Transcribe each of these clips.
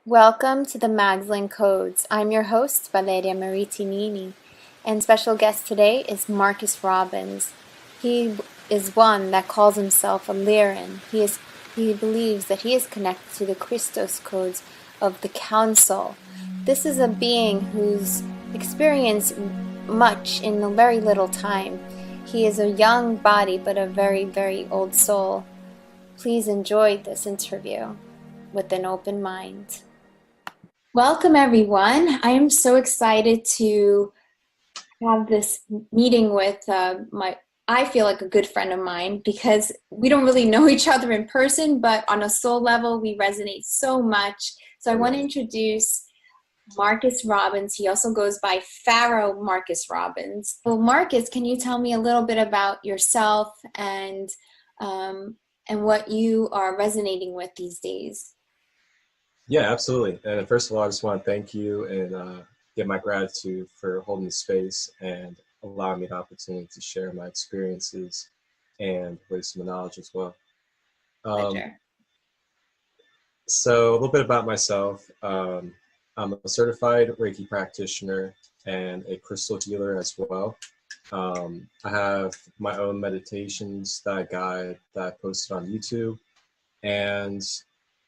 Welcome to the Magdalene Codes. I'm your host, Valeria, and special guest today is Marcus Robbins. He is one that calls himself a Lyran. He believes that he is connected to the Christos codes of the Council. This is a being who's experienced much in a very little time. He is a young body, but a very, very old soul. Please enjoy this interview with an open mind. Welcome, everyone. I am so excited to have this meeting with I feel like a good friend of mine, because we don't really know each other in person, but on a soul level, we resonate so much. So I want to introduce Marcus Robbins. He also goes by Pharaoh Marcus Robbins. Well, Marcus, can you tell me a little bit about yourself and what you are resonating with these days? Yeah, absolutely. And first of all, I just want to thank you and give my gratitude for holding the space and allowing me the opportunity to share my experiences and wisdom and knowledge as well. Pleasure. So a little bit about myself. I'm a certified Reiki practitioner and a crystal healer as well. I have my own meditations that I guide that I posted on YouTube. And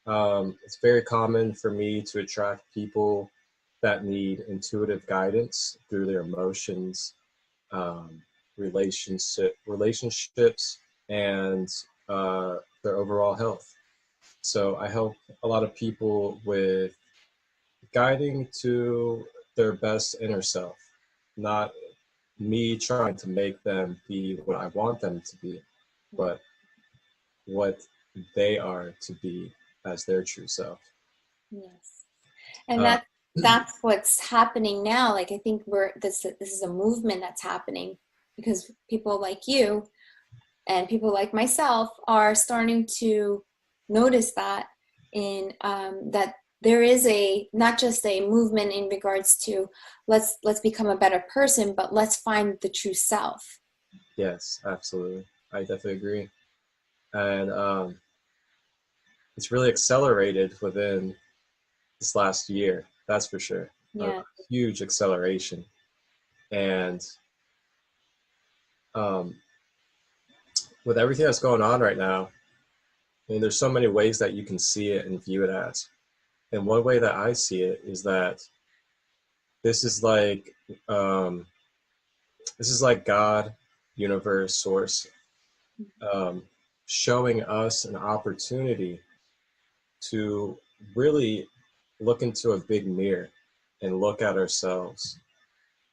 it's very common for me to attract people that need intuitive guidance through their emotions, relationships, and their overall health. So I help a lot of people with guiding to their best inner self, not me trying to make them be what I want them to be, but what they are to be as their true self. Yes. And Uh, that's what's happening now. Like, I think this is a movement that's happening because people like you and people like myself are starting to notice that that there is not just a movement in regards to let's become a better person, but let's find the true self. yes, absolutely. I definitely agree. And it's really accelerated within this last year, that's for sure. A Yeah. huge acceleration. And um, with everything that's going on right now, I mean, there's so many ways that you can see it and view it as. And one way that I see it is that this is like um, God, universe, source, um, showing us an opportunity to really look into a big mirror and look at ourselves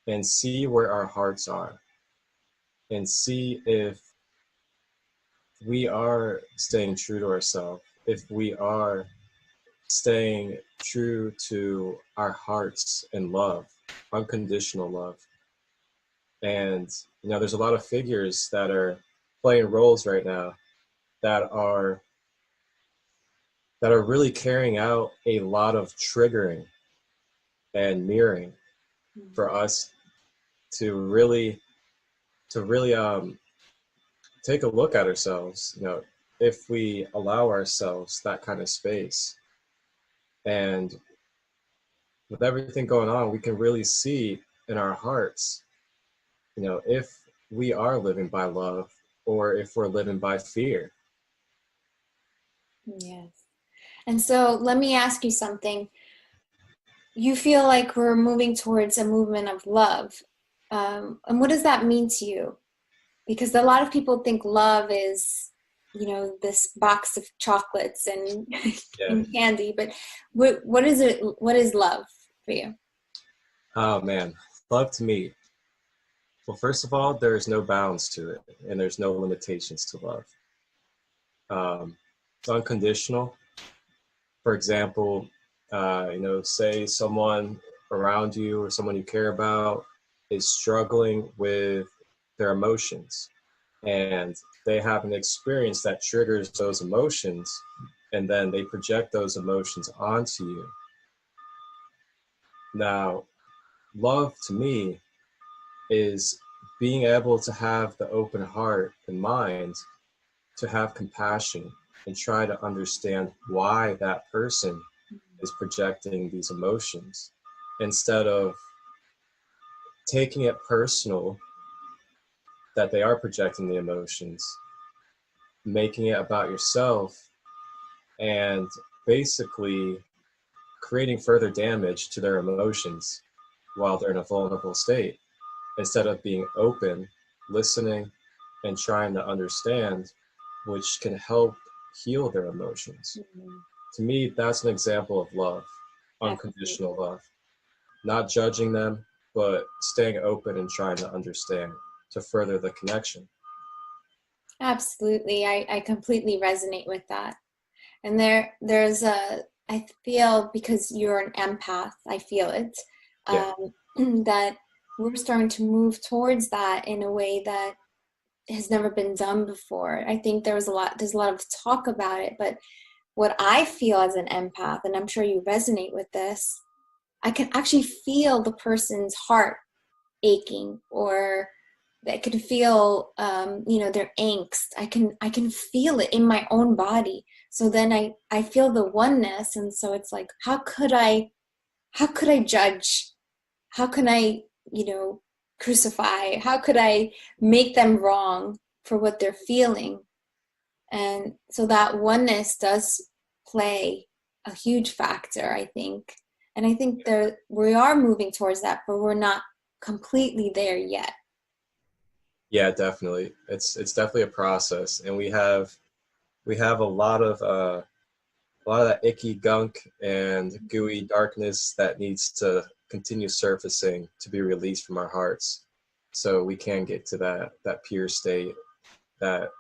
and see where our hearts are and see if we are staying true to ourselves, if we are staying true to our hearts and love, unconditional love. And there's a lot of figures that are playing roles right now that are really carrying out a lot of triggering and mirroring for us to really take a look at ourselves, if we allow ourselves that kind of space. And with everything going on, we can really see in our hearts, if we are living by love or if we're living by fear. Yes. And so let me ask you something. You feel like we're moving towards a movement of love. And what does that mean to you? Because a lot of people think love is, this box of chocolates and, Yeah. and candy. But what is it? What is love for you? Oh man, love to me. Well, first of all, there's no bounds to it and there's no limitations to love. It's unconditional. For example, say someone around you or someone you care about is struggling with their emotions and they have an experience that triggers those emotions and then they project those emotions onto you. Now, love to me is being able to have the open heart and mind to have compassion and try to understand why that person is projecting these emotions instead of taking it personal that they are projecting the emotions, making it about yourself, and basically creating further damage to their emotions while they're in a vulnerable state, instead of being open, listening, and trying to understand, which can help heal their emotions. To me, that's an example of love, unconditional love. Not judging them, but staying open and trying to understand to further the connection. Absolutely. I completely resonate with that. And I feel, because you're an empath, I feel it, Yeah, that we're starting to move towards that in a way that has never been done before. I think there's a lot of talk about it, but what I feel as an empath, and I'm sure you resonate with this, I can actually feel the person's heart aching, or I can feel their angst. I can feel it in my own body. So then I feel the oneness, and so it's like, how could I judge? How can I, crucify? How could I make them wrong for what they're feeling? And so that oneness does play a huge factor, I think. And I think we are moving towards that, but we're not completely there yet. yeah, definitely. It's definitely a process, and we have a lot of that icky gunk and gooey darkness that needs to continue surfacing to be released from our hearts, so we can get to that pure state, that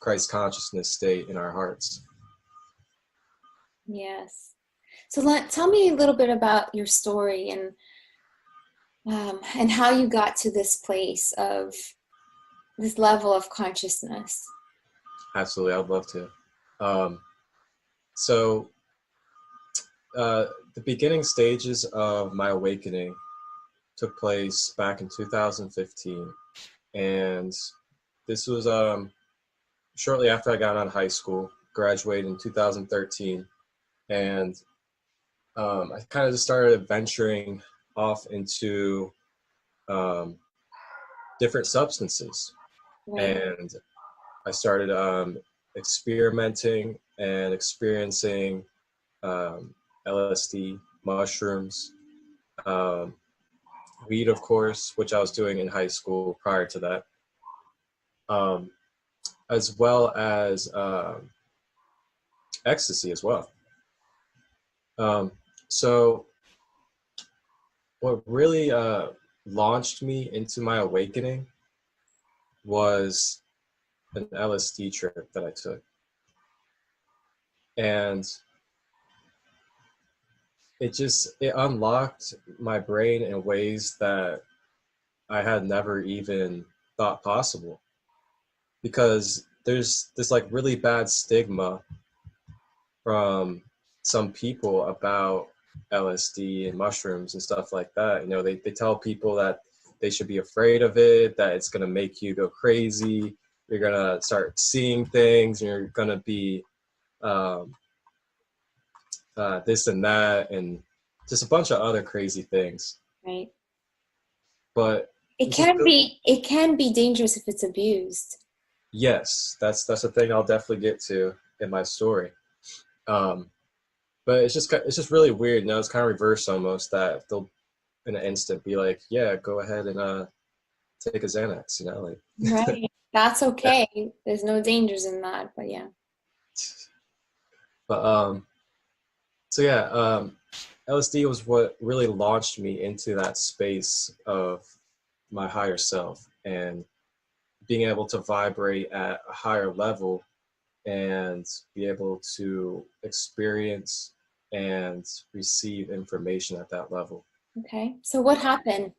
Christ consciousness state in our hearts. Yes. So tell me a little bit about your story, and how you got to this place of this level of consciousness. Absolutely, I'd love to. Um, so uh, the beginning stages of my awakening took place back in 2015, and this was shortly after I got out of high school, graduated in 2013, and I kind of just started venturing off into um, different substances, Right. and I started experimenting and experiencing um, LSD, mushrooms, um, weed, of course, which I was doing in high school prior to that, um, as well as ecstasy as well. Um, so what really launched me into my awakening was an LSD trip that I took. And it unlocked my brain in ways that I had never even thought possible. Because there's this like really bad stigma from some people about LSD and mushrooms and stuff like that. They tell people that they should be afraid of it, that it's going to make you go crazy. You're going to start seeing things, and you're going to be um, this and that, and just a bunch of other crazy things. Right. But It this is can be dangerous if it's abused. yes, that's a thing I'll definitely get to in my story. Um, but it's just really weird. It's kind of reverse almost, that they'll in an instant be like, yeah, go ahead and take a Xanax, like. Right. That's okay. There's no dangers in that, but yeah. But so yeah, LSD was what really launched me into that space of my higher self, and being able to vibrate at a higher level and be able to experience and receive information at that level. Okay. So what happened?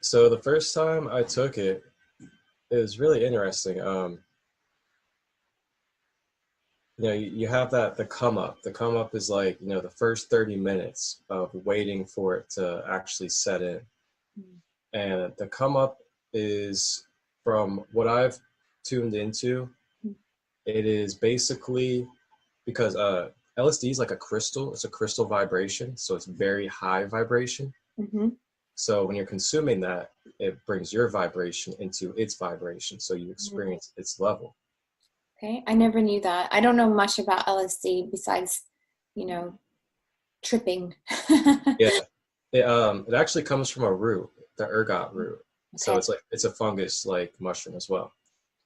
So the first time I took it, it was really interesting. You have the come up. The come up is like, the first 30 minutes of waiting for it to actually set in. And the come up is, from what I've tuned into, it is basically because LSD is like a crystal. It's a crystal vibration, so it's very high vibration. Mm-hmm. So when you're consuming that, it brings your vibration into its vibration, so you experience its level. Okay, I never knew that. I don't know much about LSD besides, tripping. Yeah, it actually comes from a root, the ergot root. So Okay. it's a fungus like mushroom as well,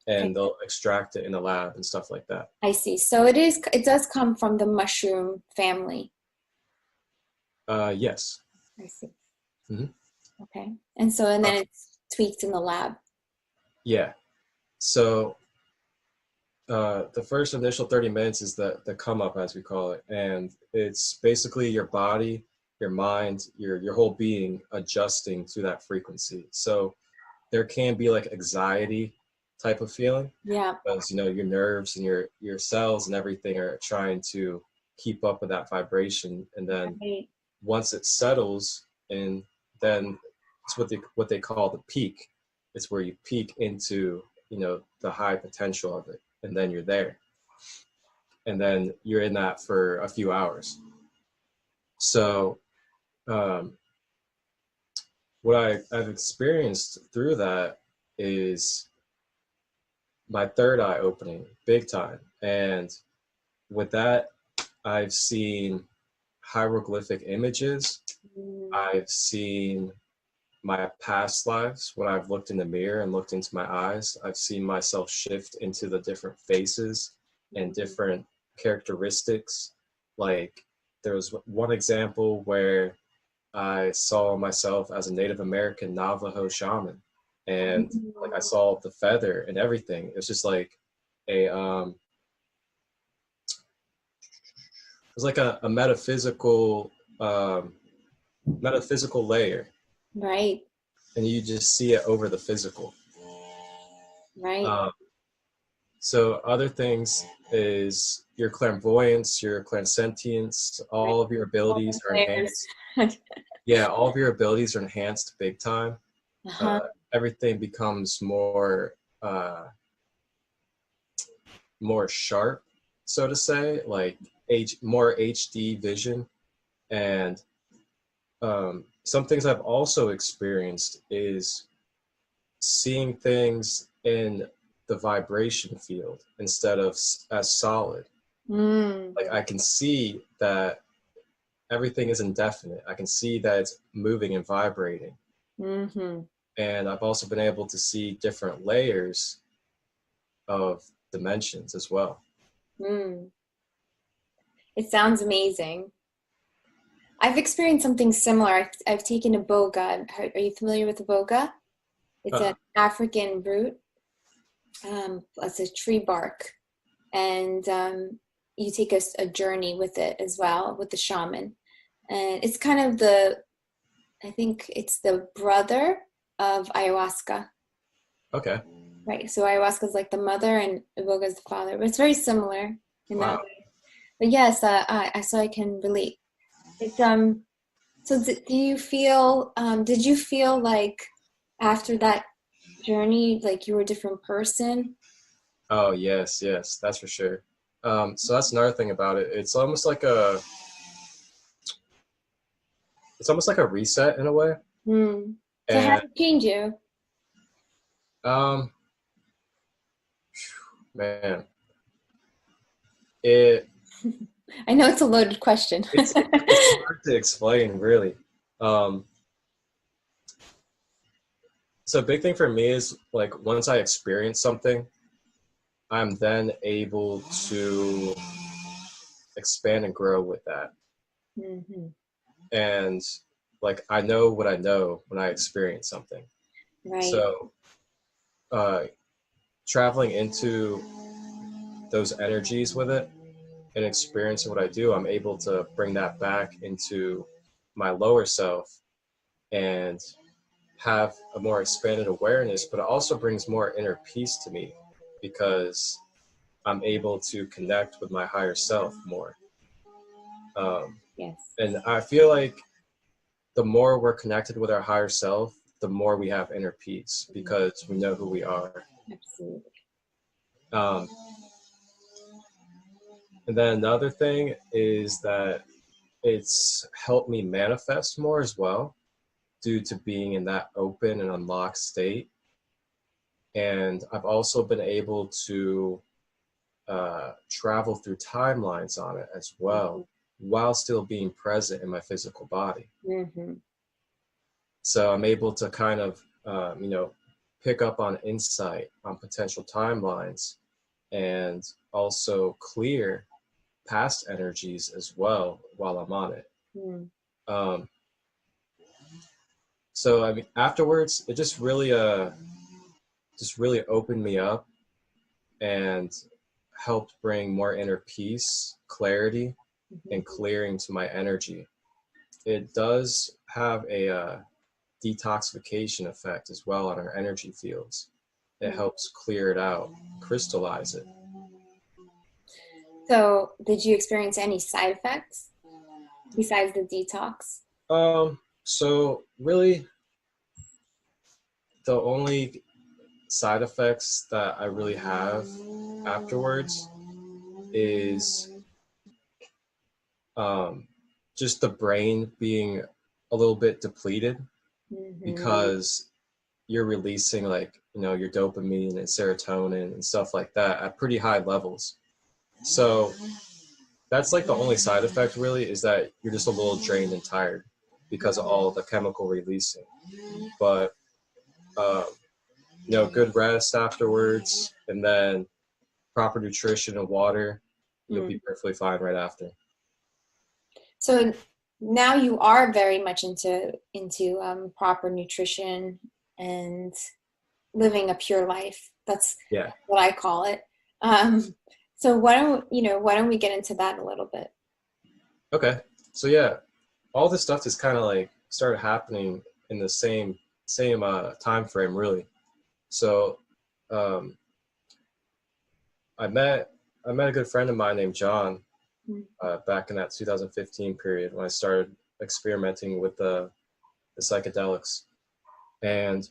Okay. and they'll extract it in the lab and stuff like that. I see. So it does come from the mushroom family. Yes. I see. Hmm. Okay. And then it's tweaked in the lab. Yeah. So the first initial 30 minutes is the come up, as we call it, and it's basically your body, your mind, your whole being adjusting to that frequency. So there can be like anxiety type of feeling, Yeah. because your nerves and your cells and everything are trying to keep up with that vibration, and then Right. once it settles, and then it's what they call the peak. It's where you peak into the high potential of it, and then you're there, and then you're in that for a few hours. So um, what I've experienced through that is my third eye opening big time, and with that I've seen hieroglyphic images. Mm. I've seen my past lives. When I've looked in the mirror and looked into my eyes, I've seen myself shift into the different faces and different characteristics. Like there was one example where I saw myself as a Native American Navajo shaman, and like I saw the feather and everything. It was just like a it was like a metaphysical layer, Right. and you just see it over the physical. Right. Um, so other things is your clairvoyance, your clairsentience, Right. all of your All abilities the are layers. enhanced. Yeah, all of your abilities are enhanced big time. Uh-huh. Everything becomes more sharp, so to say, like more HD vision. And some things I've also experienced is seeing things in the vibration field instead of as solid. Mm. Like I can see that everything is indefinite. I can see that it's moving and vibrating. Mm-hmm. And I've also been able to see different layers of dimensions as well. Mm. It sounds amazing. I've experienced something similar. I've taken a boga. Are you familiar with the boga? It's Uh, an African root. It's a tree bark, and you take a journey with it as well with the shaman. And it's kind of I think it's the brother of ayahuasca, okay. right? So ayahuasca is like the mother, and iboga is the father, but it's very similar in that Wow. way. But yes, so I can relate. It's So do you feel? Did you feel like after that journey, like you were a different person? Oh yes, yes, that's for sure. So that's another thing about it. It's almost like a reset in a way. Hmm. So how And did it change you? um, man, it I know it's a loaded question. it's hard to explain really. Um, so a big thing for me is like once I experience something, I'm then able to expand and grow with that. Hmm. And like I know what I know when I experience something. Right. So uh, traveling into those energies with it and experiencing what I do, I'm able to bring that back into my lower self and have a more expanded awareness, but it also brings more inner peace to me because I'm able to connect with my higher self more. Um, Yes. and I feel like the more we're connected with our higher self, the more we have inner peace because we know who we are. Absolutely. Um, And then another thing is that it's helped me manifest more as well due to being in that open and unlocked state. And I've also been able to travel through timelines on it as well, while still being present in my physical body. Mm-hmm. So I'm able to kind of, pick up on insight on potential timelines and also clear past energies as well while I'm on it. Mm. Um, so I mean, afterwards, it just really opened me up and helped bring more inner peace, clarity, Mm-hmm. and clearing to my energy. It does have a detoxification effect as well on our energy fields. It helps clear it out, crystallize it. So, did you experience any side effects besides the detox? So really the only side effects that I really have afterwards is um, just the brain being a little bit depleted Mm-hmm. because you're releasing like, your dopamine and serotonin and stuff like that at pretty high levels. So that's like the only side effect really, is that you're just a little drained and tired because of all the chemical releasing. But uh, good rest afterwards, and then proper nutrition and water, you'll be Mm. perfectly fine right after. So now you are very much into proper nutrition and living a pure life. That's Yeah. what I call it. Um, so why don't we get into that a little bit? Okay. So yeah, all this stuff just kind of like started happening in the same time frame, really. So um, I met a good friend of mine named John back in that 2015 period when I started experimenting with the psychedelics, and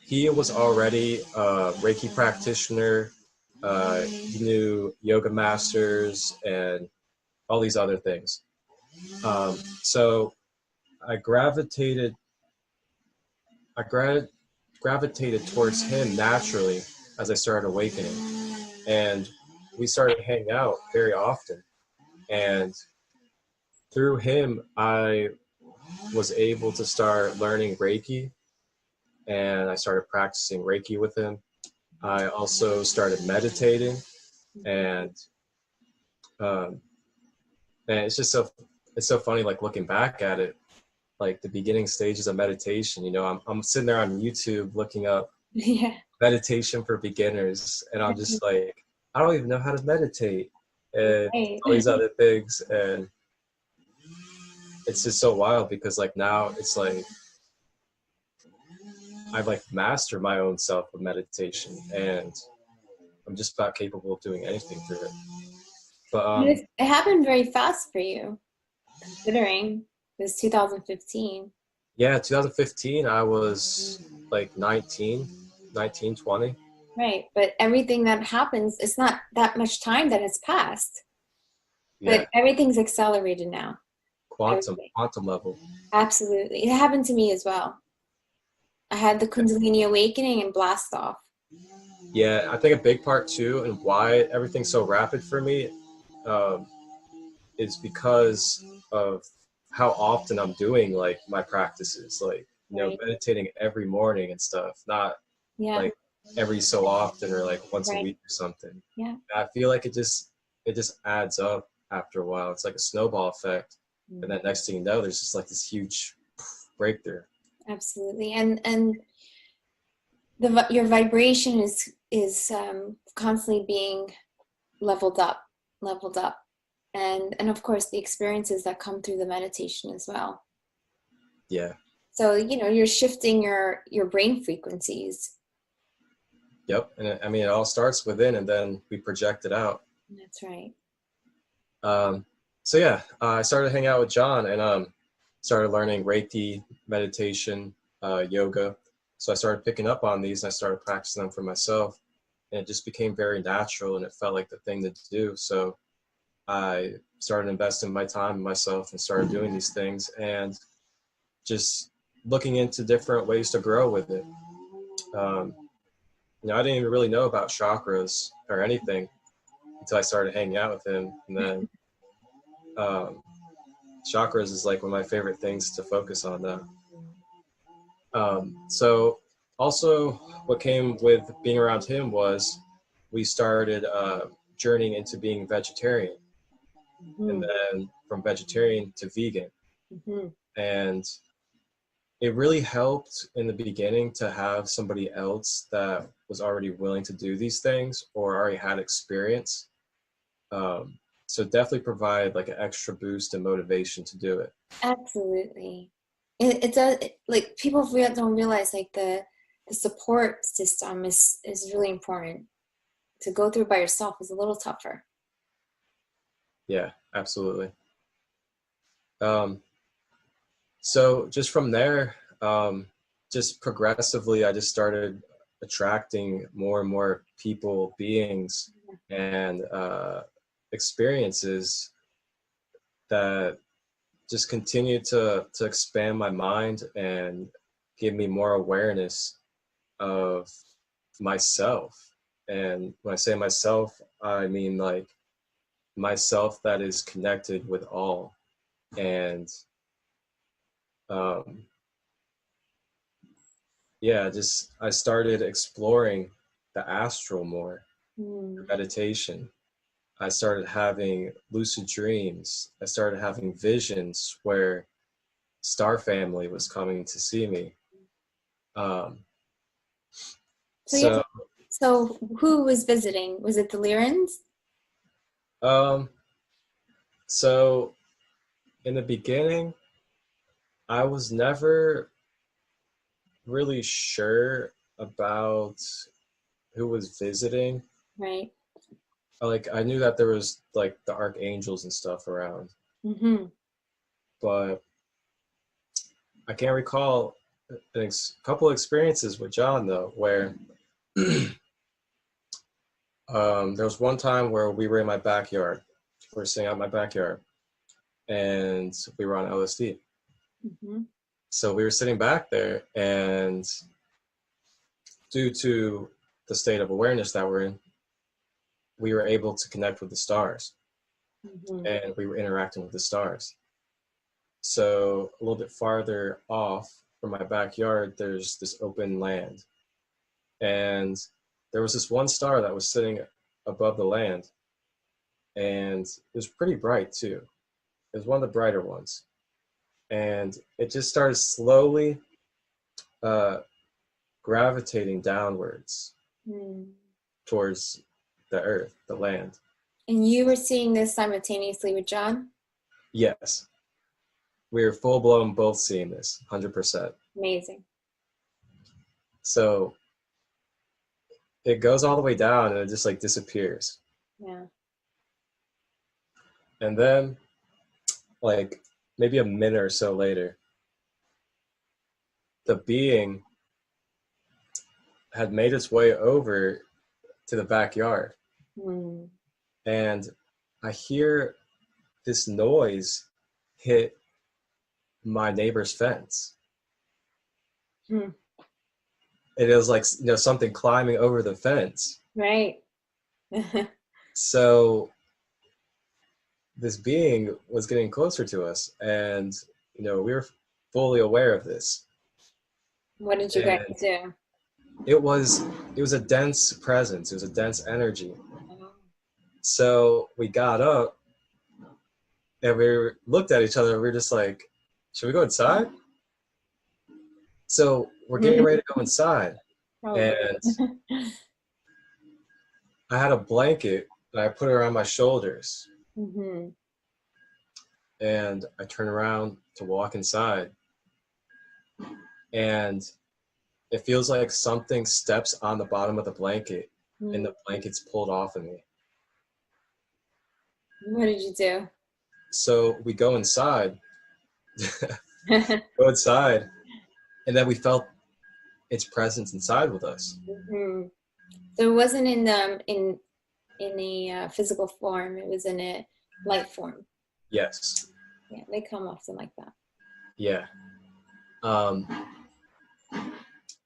he was already a Reiki practitioner. He knew yoga masters and all these other things. So I gravitated I gra- gravitated towards him naturally as I started awakening, and we started hanging out very often. And through him, I was able to start learning Reiki, and I started practicing Reiki with him. I also started meditating, and um, and it's so funny, like looking back at it, like the beginning stages of meditation. I'm sitting there on YouTube looking up Yeah. meditation for beginners, and I'm just like, I don't even know how to meditate, and Right. all these other things, and it's just so wild because like now it's like I've like mastered my own self with meditation, and I'm just about capable of doing anything through it. But It happened very fast for you, considering it was 2015. yeah, 2015, I was like 19, 20. Right. But everything that happens, it's not that much time that has passed, Yeah, but everything's accelerated now. quantum Everything. quantum level. Absolutely. It happened to me as well. I had the Kundalini awakening and blast off. Yeah, I think a big part too, and why everything's so rapid for me, um, is because of how often I'm doing like my practices, like Right. meditating every morning and stuff, not Yeah. like every so often or like once a Right. week or something. Yeah. I feel like it just adds up after a while. It's like a snowball effect, and then next thing you know, there's just like this huge breakthrough. Absolutely. And your vibration is constantly being leveled up, leveled up. And of course the experiences that come through the meditation as well. Yeah. So, you're shifting your brain frequencies. Yep. And I mean, it all starts within, and then we project it out. That's right. Um, so yeah, I started hanging out with John, and started learning Reiki, meditation, yoga. So I started picking up on these, and I started practicing them for myself, and it just became very natural, and it felt like the thing to do. So I started investing my time in myself and started doing these things and just looking into different ways to grow with it. I didn't even really know about chakras or anything until I started hanging out with him. And then um, chakras is like one of my favorite things to focus on now. So also what came with being around him was we started journeying into being vegetarian, and then from vegetarian to vegan. And it really helped in the beginning to have somebody else that was already willing to do these things or already had experience. So definitely provide like an extra boost and motivation to do it. Absolutely. It does, like, people don't realize, like, the support system is really important. To go through by yourself is a little tougher. Yeah, absolutely. So just from there, just progressively, I just started attracting more and more people, beings, and experiences that just continued to expand my mind and give me more awareness of myself. And when I say myself, I mean like myself that is connected with all. And just I started exploring the astral more, meditation. I started having lucid dreams. I started having visions where Star Family was coming to see me. Um, so, So who was visiting? Was it the Lyrans? um, so in the beginning, I was never really sure about who was visiting. Right. Like I knew that there was like the archangels and stuff around, but I can't recall a couple experiences with John though, where there was one time where we were in my backyard. We were sitting out in my backyard, and we were on LSD. So we were sitting back there, and due to the state of awareness that we're in, we were able to connect with the stars, and we were interacting with the stars. So a little bit farther off from my backyard, there's this open land, and there was this one star that was sitting above the land, and it was pretty bright too. It was one of the brighter ones, and it just started slowly gravitating downwards towards the earth, the land. And you were seeing this simultaneously with John? Yes. We were full blown both seeing this, 100%. Amazing. So it goes all the way down and it just like disappears. Yeah. And then like maybe a minute or so later, the being had made its way over to the backyard. And I hear this noise hit my neighbor's fence. It was like, something climbing over the fence. Right. So this being was getting closer to us, and we were fully aware of this. What did you guys do? It was a dense presence. It was a dense energy. So we got up and we looked at each other. And we were just like, should we go inside? So we're getting ready to go inside. And I had a blanket and I put it around my shoulders. And I turned around to walk inside. And it feels like something steps on the bottom of the blanket and the blanket's pulled off of me. What did you do? So we go inside, and then we felt its presence inside with us. So it wasn't in a physical form. It was in a light form. Yes. Yeah, they come often like that. Yeah.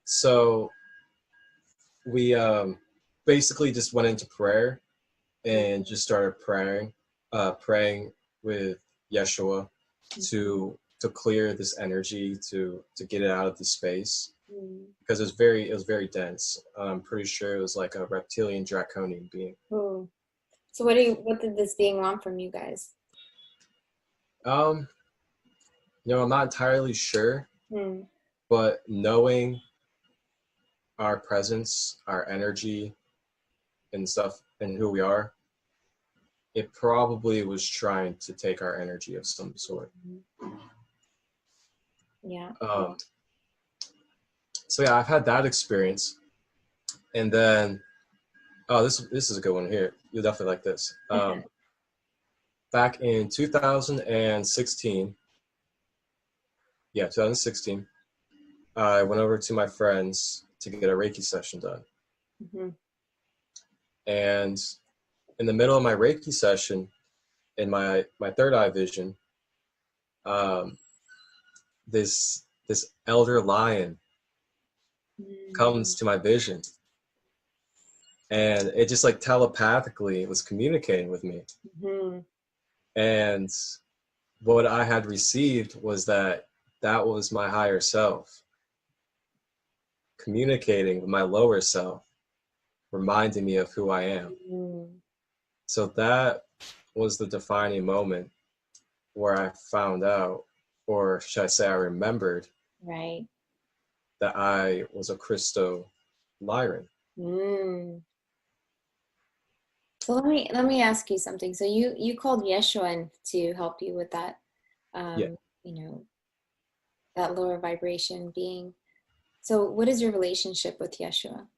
So we basically just went into prayer and just started praying with Yeshua to clear this energy, to get it out of the space, because it was very dense. I'm pretty sure it was like a reptilian draconian being. Oh. So what did this being want from you guys? I'm not entirely sure, but knowing our presence, our energy, and stuff, and who we are, it probably was trying to take our energy of some sort. Yeah. So yeah, I've had that experience, and then this is a good one here. You'll definitely like this. Back in 2016, 2016, I went over to my friends to get a Reiki session done, and in the middle of my Reiki session, in my third eye vision, this elder lion comes to my vision, and it just like telepathically was communicating with me. And what I had received was that was my higher self communicating with my lower self, reminding me of who I am. So that was the defining moment where I found out, or should I say I remembered, Right. that I was a Christo Lyran. So let me ask you something. So you called Yeshua in to help you with that, Yeah. you know, that lower vibration being. So what is your relationship with Yeshua?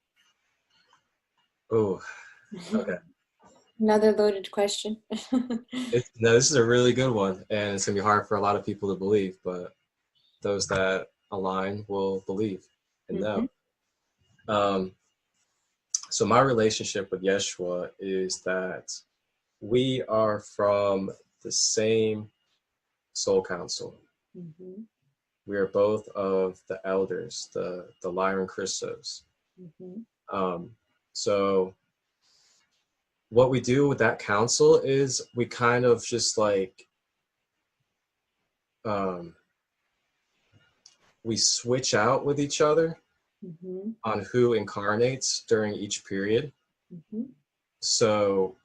Oh, okay. Another loaded question. No, this is a really good one, and it's gonna be hard for a lot of people to believe, but those that align will believe and know. So my relationship with Yeshua is that we are from the same soul council. We are both of the elders, the Lyran Christos. So what we do with that council is we kind of just like we switch out with each other on who incarnates during each period. So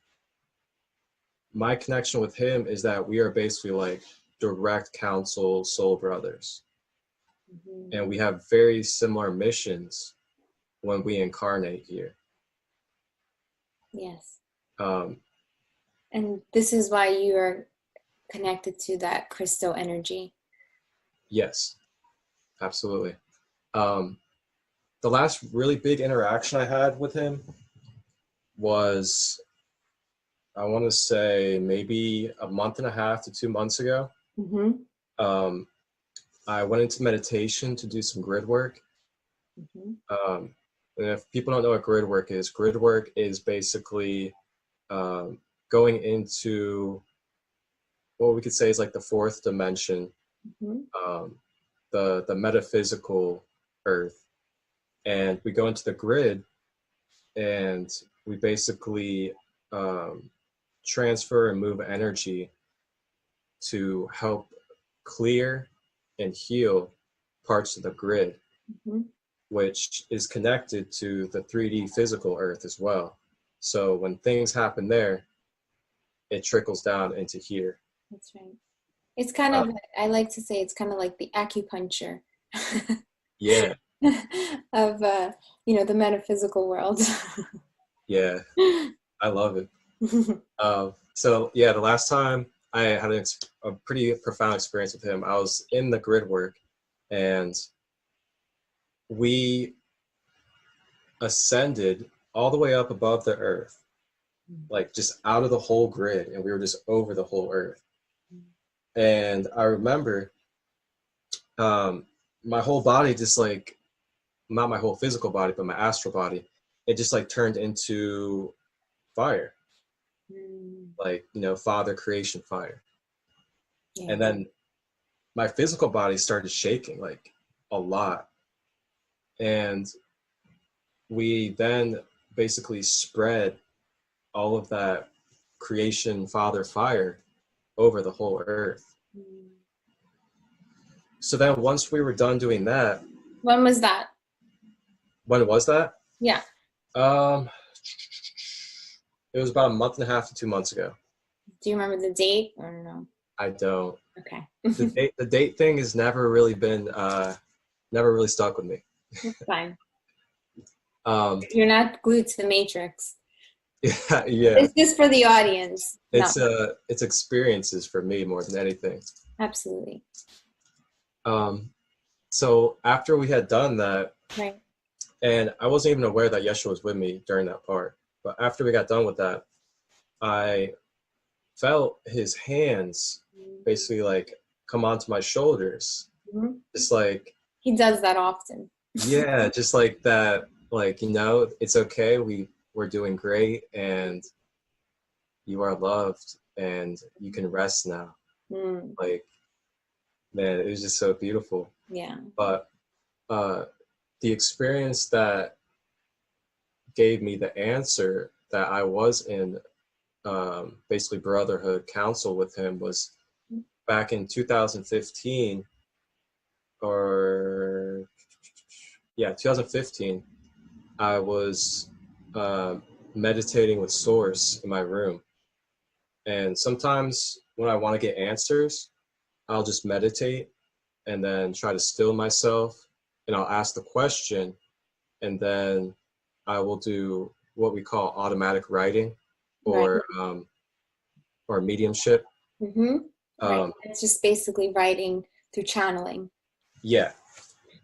my connection with him is that we are basically like direct council soul brothers. And we have very similar missions when we incarnate here. Yes. Um, And this is why you are connected to that crystal energy. yes, absolutely. The last really big interaction I had with him was, I want to say, maybe a month and a half to 2 months ago. I went into meditation to do some grid work. And if people don't know what grid work is basically going into what we could say is like the fourth dimension, the metaphysical earth. And we go into the grid and we basically transfer and move energy to help clear and heal parts of the grid, which is connected to the 3D physical earth as well. So when things happen there, it trickles down into here. That's right. It's kind of, I like to say it's kind of like the acupuncture. Yeah. Of, the metaphysical world. Yeah. I love it. So yeah, the last time I had a pretty profound experience with him, I was in the grid work, and we ascended all the way up above the earth, like just out of the whole grid, and we were just over the whole earth. And I remember my whole body just like, not my whole physical body, but my astral body, it just like turned into fire. like, Father creation fire. Yeah. And then my physical body started shaking like a lot. And we then basically spread all of that creation Father fire over the whole earth. So then once we were done doing that. When was that? When was that? Yeah. It was about a month and a half to 2 months ago. Do you remember the date or no? I don't. Okay. The date thing has never really stuck with me. That's fine. You're not glued to the matrix. Yeah. It's just for the audience. It's experiences for me more than anything. Absolutely. So after we had done that, right, and I wasn't even aware that Yeshua was with me during that part, but after we got done with that, I felt his hands basically like come onto my shoulders. Just like he does that often. Yeah, just like that, like, it's okay, we're doing great, and you are loved, and you can rest now. Like, man, it was just so beautiful. Yeah. But the experience that gave me the answer that I was in basically brotherhood counsel with him was back in 2015, 2015. I was meditating with Source in my room. And sometimes when I want to get answers, I'll just meditate and then try to still myself, and I'll ask the question, and then I will do what we call automatic writing or mediumship. Right. It's just basically writing through channeling. Yeah.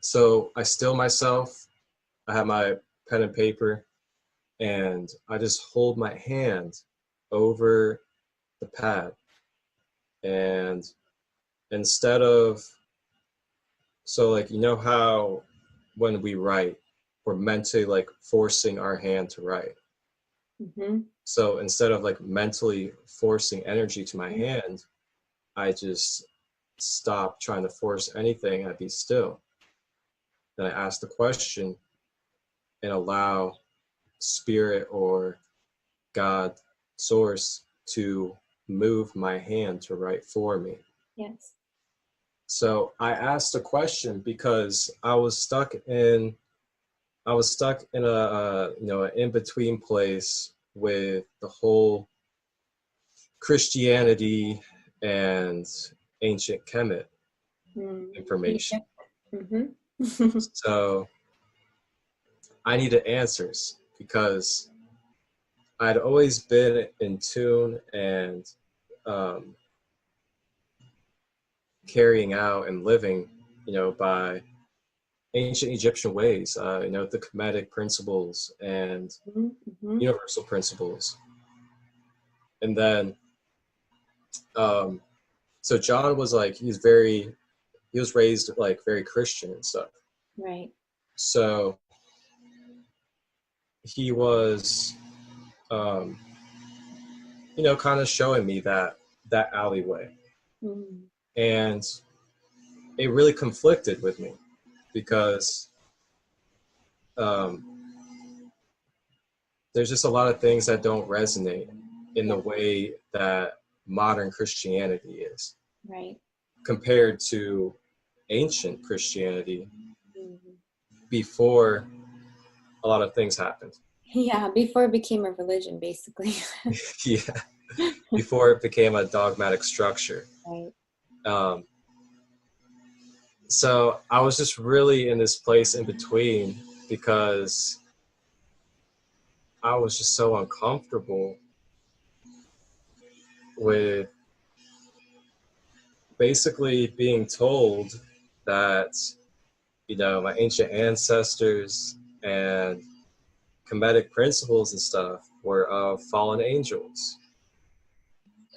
So I still myself, I have my pen and paper, and I just hold my hand over the pad. And instead of, so like, how when we write, we're mentally like forcing our hand to write. So instead of like mentally forcing energy to my hand, I just stop trying to force anything. I'd be still. Then I ask the question and allow spirit or God, Source, to move my hand to write for me. Yes. So I asked a question because I was stuck in a an in-between place with the whole Christianity and ancient Kemet information. So I needed answers because I'd always been in tune and carrying out and living, by ancient Egyptian ways, the Kemetic principles and universal principles. And then, so John was like, he was raised like very Christian and stuff. Right. So he was, kind of showing me that alleyway. And it really conflicted with me because there's just a lot of things that don't resonate in the way that modern Christianity is. Right. Compared to ancient Christianity before a lot of things happened. Yeah, before it became a religion, basically. Yeah, before it became a dogmatic structure. Right. So I was just really in this place in between because I was just so uncomfortable with basically being told that, my ancient ancestors and Kemetic principles and stuff were of fallen angels.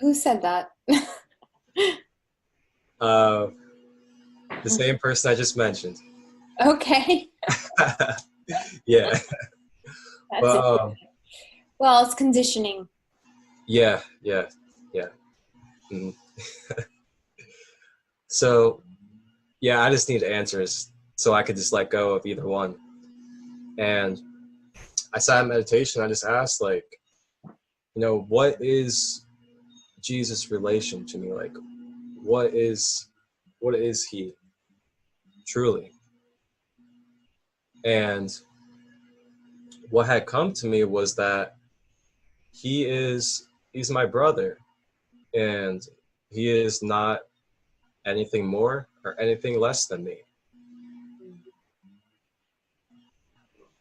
Who said that? The same person I just mentioned. Okay. Yeah. Well, it's conditioning. Yeah, yeah, yeah. Mhm. So yeah, I just need answers so I could just let go of either one. And I sat in meditation. I just asked, like, what is Jesus' relation to me? Like, what is he truly? And what had come to me was that he's my brother, and he is not anything more or anything less than me.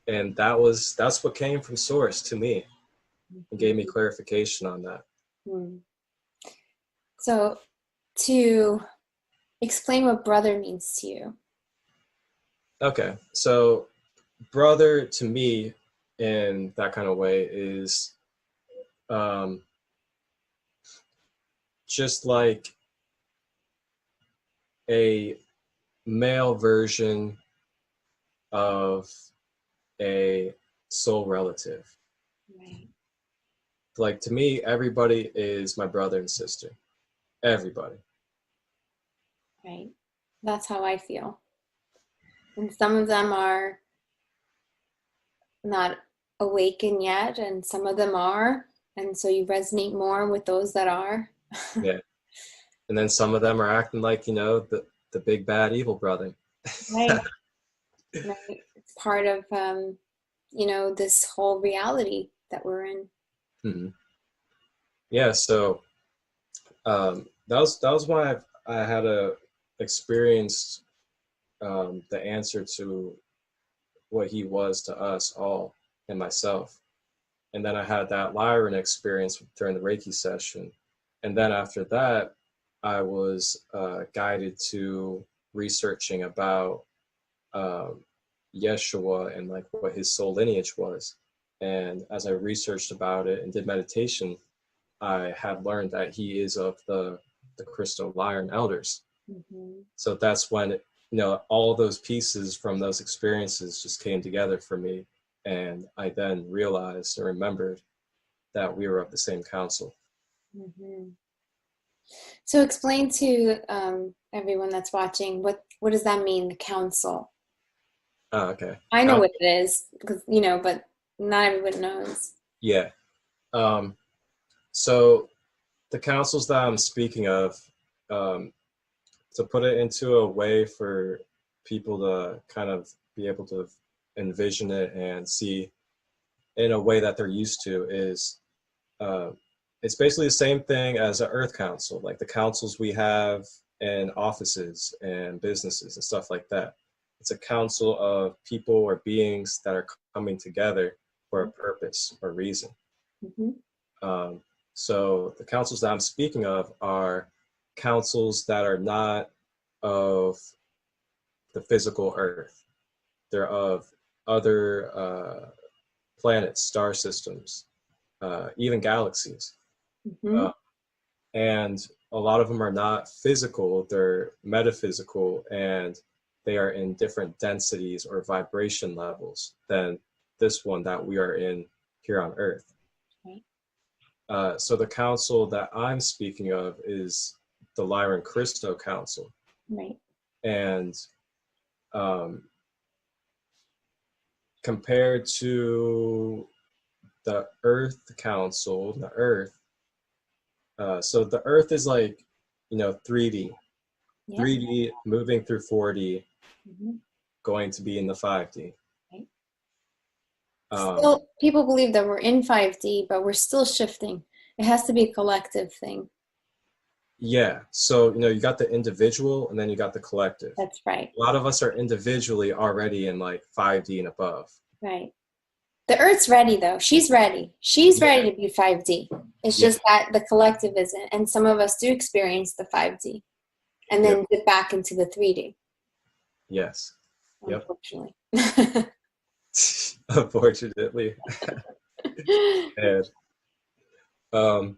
And that's what came from source to me and gave me clarification on that. Mm. So, to explain what brother means to you. Okay, so brother to me in that kind of way is um, just like a male version of a soul relative. Right. Like, to me, everybody is my brother and sister. Everybody. Right. That's how I feel. And some of them are not awakened yet, and some of them are. And so you resonate more with those that are. Yeah. And then some of them are acting like, the big bad evil brother. Right. Right. It's part of, this whole reality that we're in. Mhm. Yeah, so that was why I had experienced the answer to what he was to us all and myself. And then I had that Lyran experience during the Reiki session. And then after that, I was guided to researching about um, Yeshua and like what his soul lineage was. And as I researched about it and did meditation, I had learned that he is of the Crystal Lyran elders. Mm-hmm. So that's when all those pieces from those experiences just came together for me, and I then realized and remembered that we were of the same council. Mm-hmm. So explain to everyone that's watching, what does that mean, the council? Okay. I know what it is, because but not everyone knows. Yeah. Um, so the councils that I'm speaking of, um, to put it into a way for people to kind of be able to envision it and see in a way that they're used to, is uh, it's basically the same thing as an Earth Council, like the councils we have in offices and businesses and stuff like that. It's a council of people or beings that are coming together for a purpose or reason. Mm-hmm. Um, so the councils that I'm speaking of are councils that are not of the physical Earth. They're of other planets, star systems, even galaxies. Mm-hmm. Uh, and a lot of them are not physical, they're metaphysical, and they are in different densities or vibration levels than this one that we are in here on Earth. Right. So the council that I'm speaking of is the Lyran Christo Council. Right. And um, compared to the Earth Council, so the Earth is like, 3D, Yep. 3D moving through 4D, Mm-hmm. going to be in the 5D. Right. Um, Still, people believe that we're in 5D, but we're still shifting. It has to be a collective thing. yeah, so you got the individual and then you got the collective. That's right. A lot of us are individually already in like 5D and above. Right. The Earth's ready, though. She's ready. She's Yeah, ready to be 5D. It's yeah, just that the collective isn't. And some of us do experience the 5D and yep, then dip back into the 3D, yes, yep. unfortunately. Unfortunately. And um,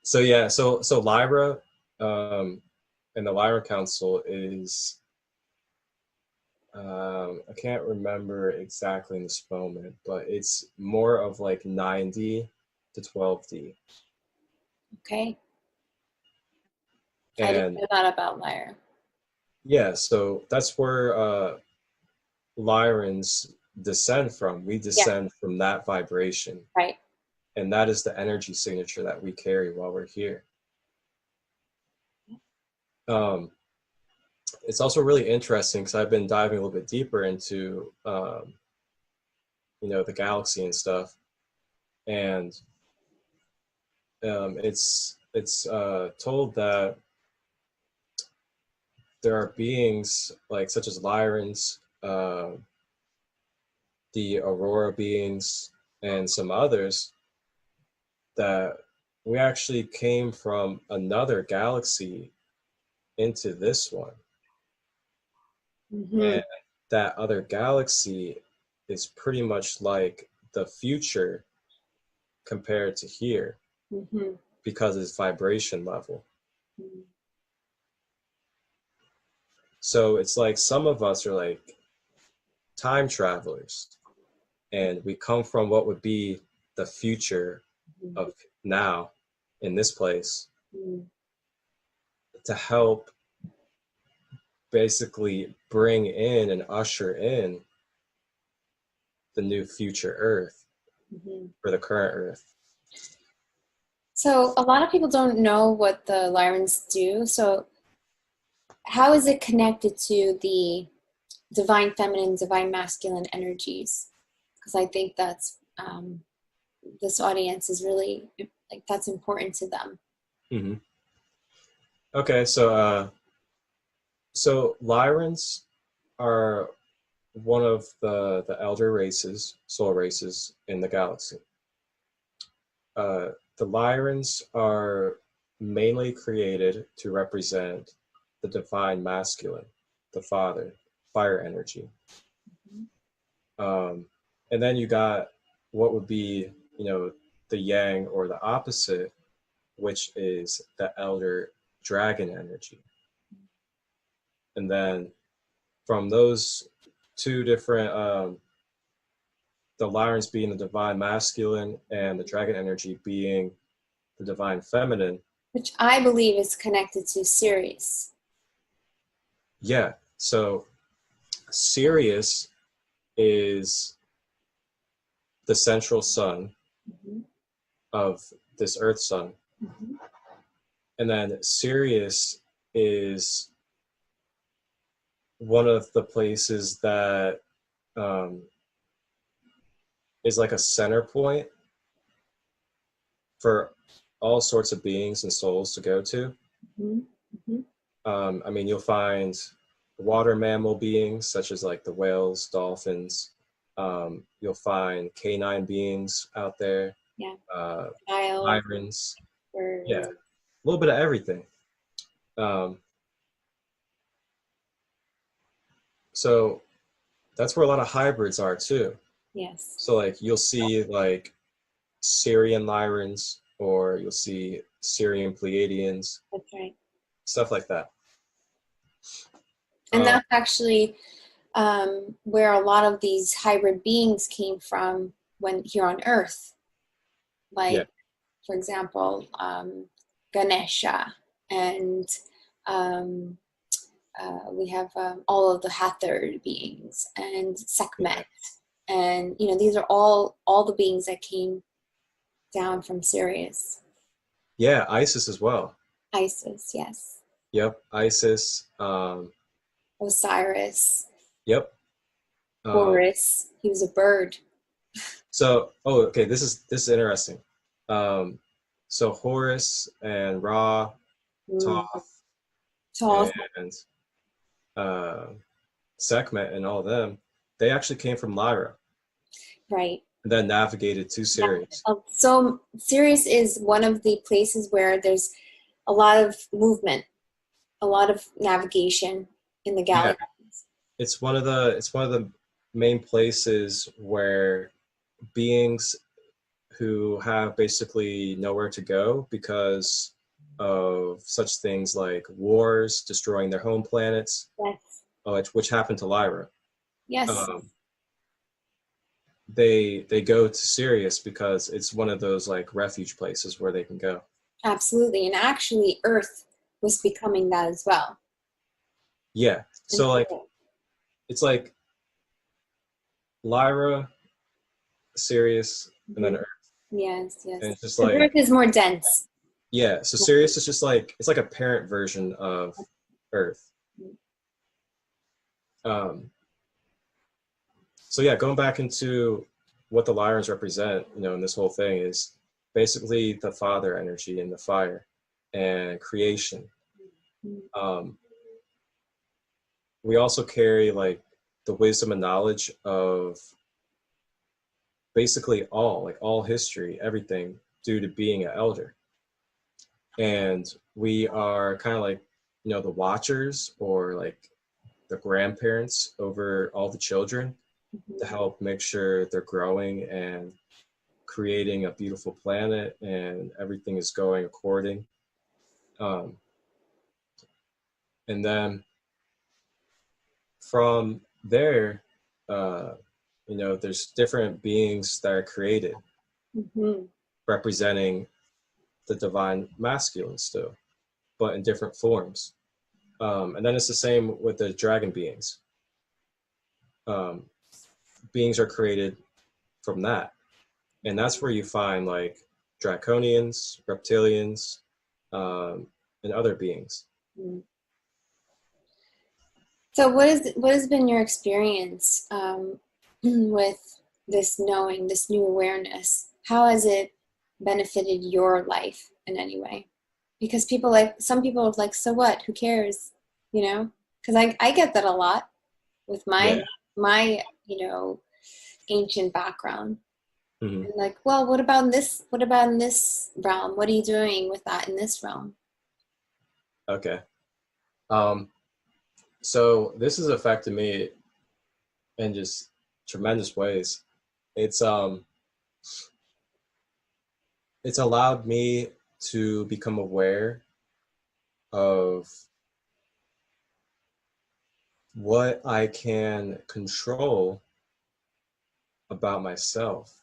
so yeah, so Lyra and the Lyra Council is I can't remember exactly in this moment, but it's more of like 9D to 12D. Okay. I didn't And know that about Lyra. yeah, so that's where Lyrans descend from. We Yeah, descend from that vibration. right. And that is the energy signature that we carry while we're here. Um, it's also really interesting because I've been diving a little bit deeper into, the galaxy and stuff. And it's told that there are beings like such as Lyrans, the Aurora beings, and some others that we actually came from another galaxy into this one. Mm-hmm. And that other galaxy is pretty much like the future compared to here Mm-hmm. because of its vibration level. Mm-hmm. So it's like some of us are like time travelers and we come from what would be the future of now in this place Mm-hmm. to help basically bring in and usher in the new future Earth Mm-hmm. for the current Earth. So a lot of people don't know what the Lyrans do. So how is it connected to the divine feminine, divine masculine energies? Because I think that's this audience is really like that's important to them. Mm-hmm. Okay, so Lyrans are one of the elder races, soul races in the galaxy. The Lyrans are mainly created to represent the divine masculine, the father, fire energy. Um, and then you got what would be, the yang or the opposite, which is the elder dragon energy. And then from those two different, the Lyrans being the divine masculine and the dragon energy being the divine feminine. Which I believe is connected to Sirius. Yeah. So Sirius is the central sun Mm-hmm. of this Earth sun. Mm-hmm. And then Sirius is one of the places that um, is like a center point for all sorts of beings and souls to go to. Mm-hmm. Mm-hmm. I mean, you'll find water mammal beings such as like the whales, dolphins. You'll find canine beings out there, Yeah. uh, Child, sirens. Yeah, birds. a little bit of everything. Um, so that's where a lot of hybrids are too. Yes. So like you'll see like Syrian Lyrans or you'll see Syrian Pleiadians, That's right. stuff like that. And Um, that's actually where a lot of these hybrid beings came from when here on Earth. yeah, Like, for example, Ganesha, and um, we have all of the Hathor beings, and yeah, Sekhmet, and these are all the beings that came down from Sirius. yeah, Isis as well. Isis, yes. Yep, Isis. Osiris, Yep. Um, Horus. He was a bird. okay, this is interesting. Um, so Horus and Ra, Mm. Thoth, Tall, and uh, Sekhmet, and all of them, they actually came from Lyra right. and then navigated to Yeah. Sirius. So Sirius is one of the places where there's a lot of movement, a lot of navigation in the Yeah, galaxy. it's one of the main places where beings who have basically nowhere to go because of such things like wars destroying their home planets, Yes. which happened to Lyra. Yes. Um, they go to Sirius because it's one of those like refuge places where they can go. Absolutely. And actually, Earth was becoming that as well. Yeah. So like it's like Lyra, Sirius, and then Earth. Yes, And yes. it's just The like, Earth is more dense. yeah, so Sirius is just like, it's like a parent version of Earth. So yeah, going back into what the Lyrans represent, in this whole thing is basically the father energy and the fire and creation. Um, we also carry like the wisdom and knowledge of basically all history, everything due to being an elder. And we are kind of like, the watchers or like the grandparents over all the children to help make sure they're growing and creating a beautiful planet and everything is going according. Um, and then from there, uh, there's different beings that are created representing the divine masculine still, but in different forms. And then it's the same with the dragon beings. Um, beings are created from that. And that's where you find like draconians, reptilians, and other beings. So what has been your experience with this knowing, this new awareness? How has it benefited your life in any way? Because some people are like, so what? Who cares? Because I get that a lot with Yeah. my ancient background. Mm-hmm. And like, well, what about in this? What about in this realm? What are you doing with that in this realm? Okay. So this has affected me in just tremendous ways. It's it's allowed me to become aware of what I can control about myself.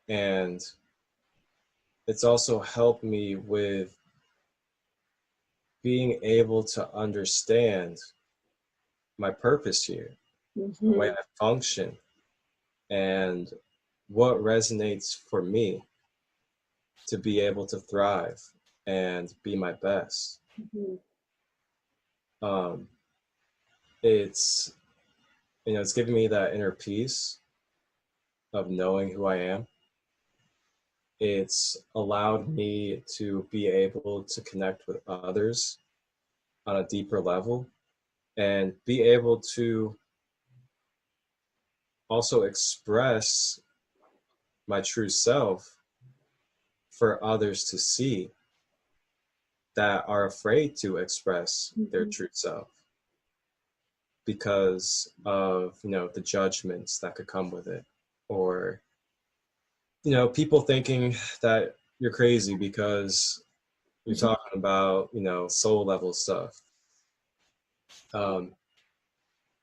And it's also helped me with being able to understand my purpose here, the way I function, and what resonates for me to be able to thrive and be my best. Um, it's it's given me that inner peace of knowing who I am. It's allowed me to be able to connect with others on a deeper level and be able to also express my true self for others to see that are afraid to express their true self because of the judgments that could come with it, or people thinking that you're crazy because you're talking about soul level stuff.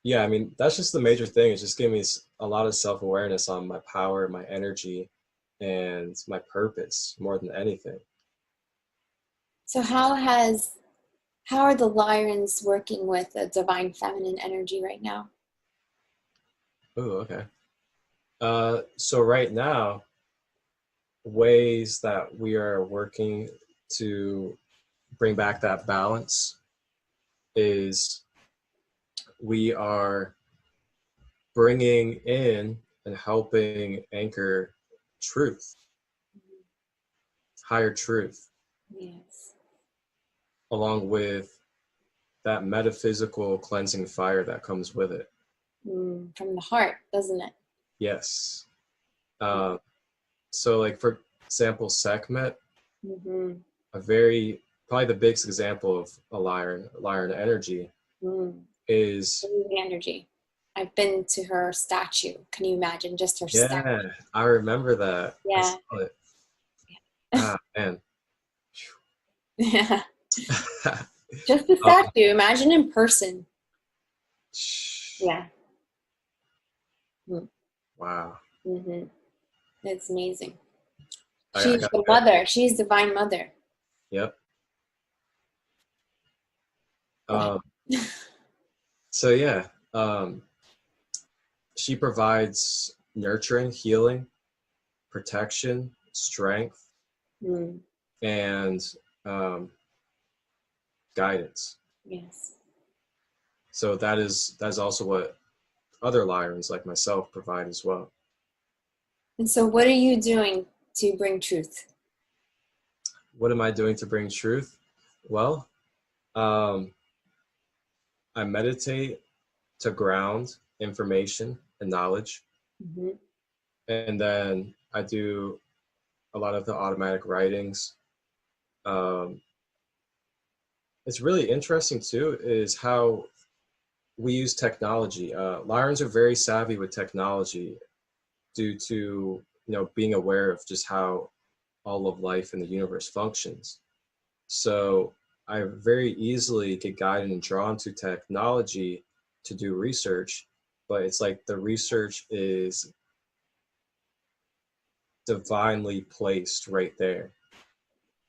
Yeah, I mean, that's just the major thing. It's just giving me a lot of self-awareness on my power, my energy, and my purpose more than anything. So how are the Lyrans working with the divine feminine energy right now? Oh, okay. So right now, ways that we are working to bring back that balance is we are bringing in and helping anchor truth, higher truth, Yes. along with that metaphysical cleansing fire that comes with it. From the heart, doesn't it? Yes. So like for example, Sekhmet, probably the biggest example of a Lyran energy is, The energy. I've been to her statue. Can you imagine just her statue? yeah, I remember that. I Yeah. saw it. Ah, man. Yeah. Just the statue. Imagine in person. Yeah. Wow. Mm-hmm. It's amazing. I She's got the that. mother. She's divine mother. Yep. Go Um, so yeah, she provides nurturing, healing, protection, strength, ahead. and um, guidance. Yes. So that's also what other Lyrans like myself provide as well. And so, what are you doing to bring truth? What am I doing to bring truth? Well, um, I meditate to ground information and knowledge, Mm-hmm. and then I do a lot of the automatic writings. Um, it's really interesting too is how we use technology. Lyrans are very savvy with technology due to being aware of just how all of life in the universe functions. So I very easily get guided and drawn to technology to do research, but it's like the research is divinely placed right there.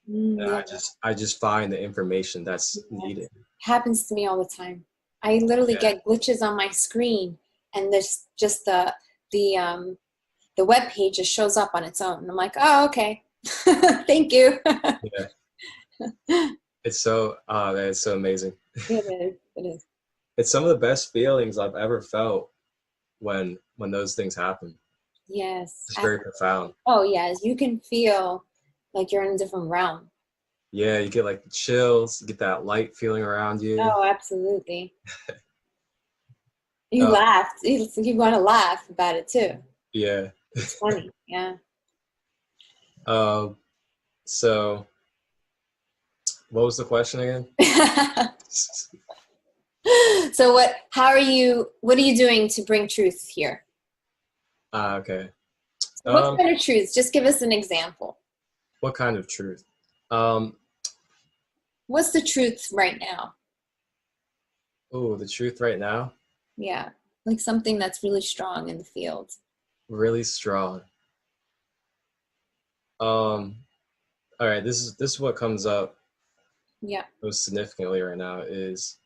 And Yeah. I just find the information that's Yes. needed. Happens to me all the time. I literally Yeah. get glitches on my screen, and there's just the the web page just shows up on its own. And I'm like, oh, okay, thank you. Yeah. It's so amazing. It is. It is. It's some of the best feelings I've ever felt when those things happen. Yes. It's very profound. Oh, yes. You can feel like you're in a different realm. Yeah, you get like the chills, you get that light feeling around you. Oh, absolutely. You Uh, laughed. You want to laugh about it too. yeah. It's funny. Yeah. Um, so what was the question again? So what are you doing to bring truth here? Okay. What Um, kind of truths? Just give us an example. what kind of truth? Um, What's the truth right now? oh, the truth right now, Yeah. Like something that's really strong in the field. really strong. Um, all right, this is what comes up Yeah. most significantly right now is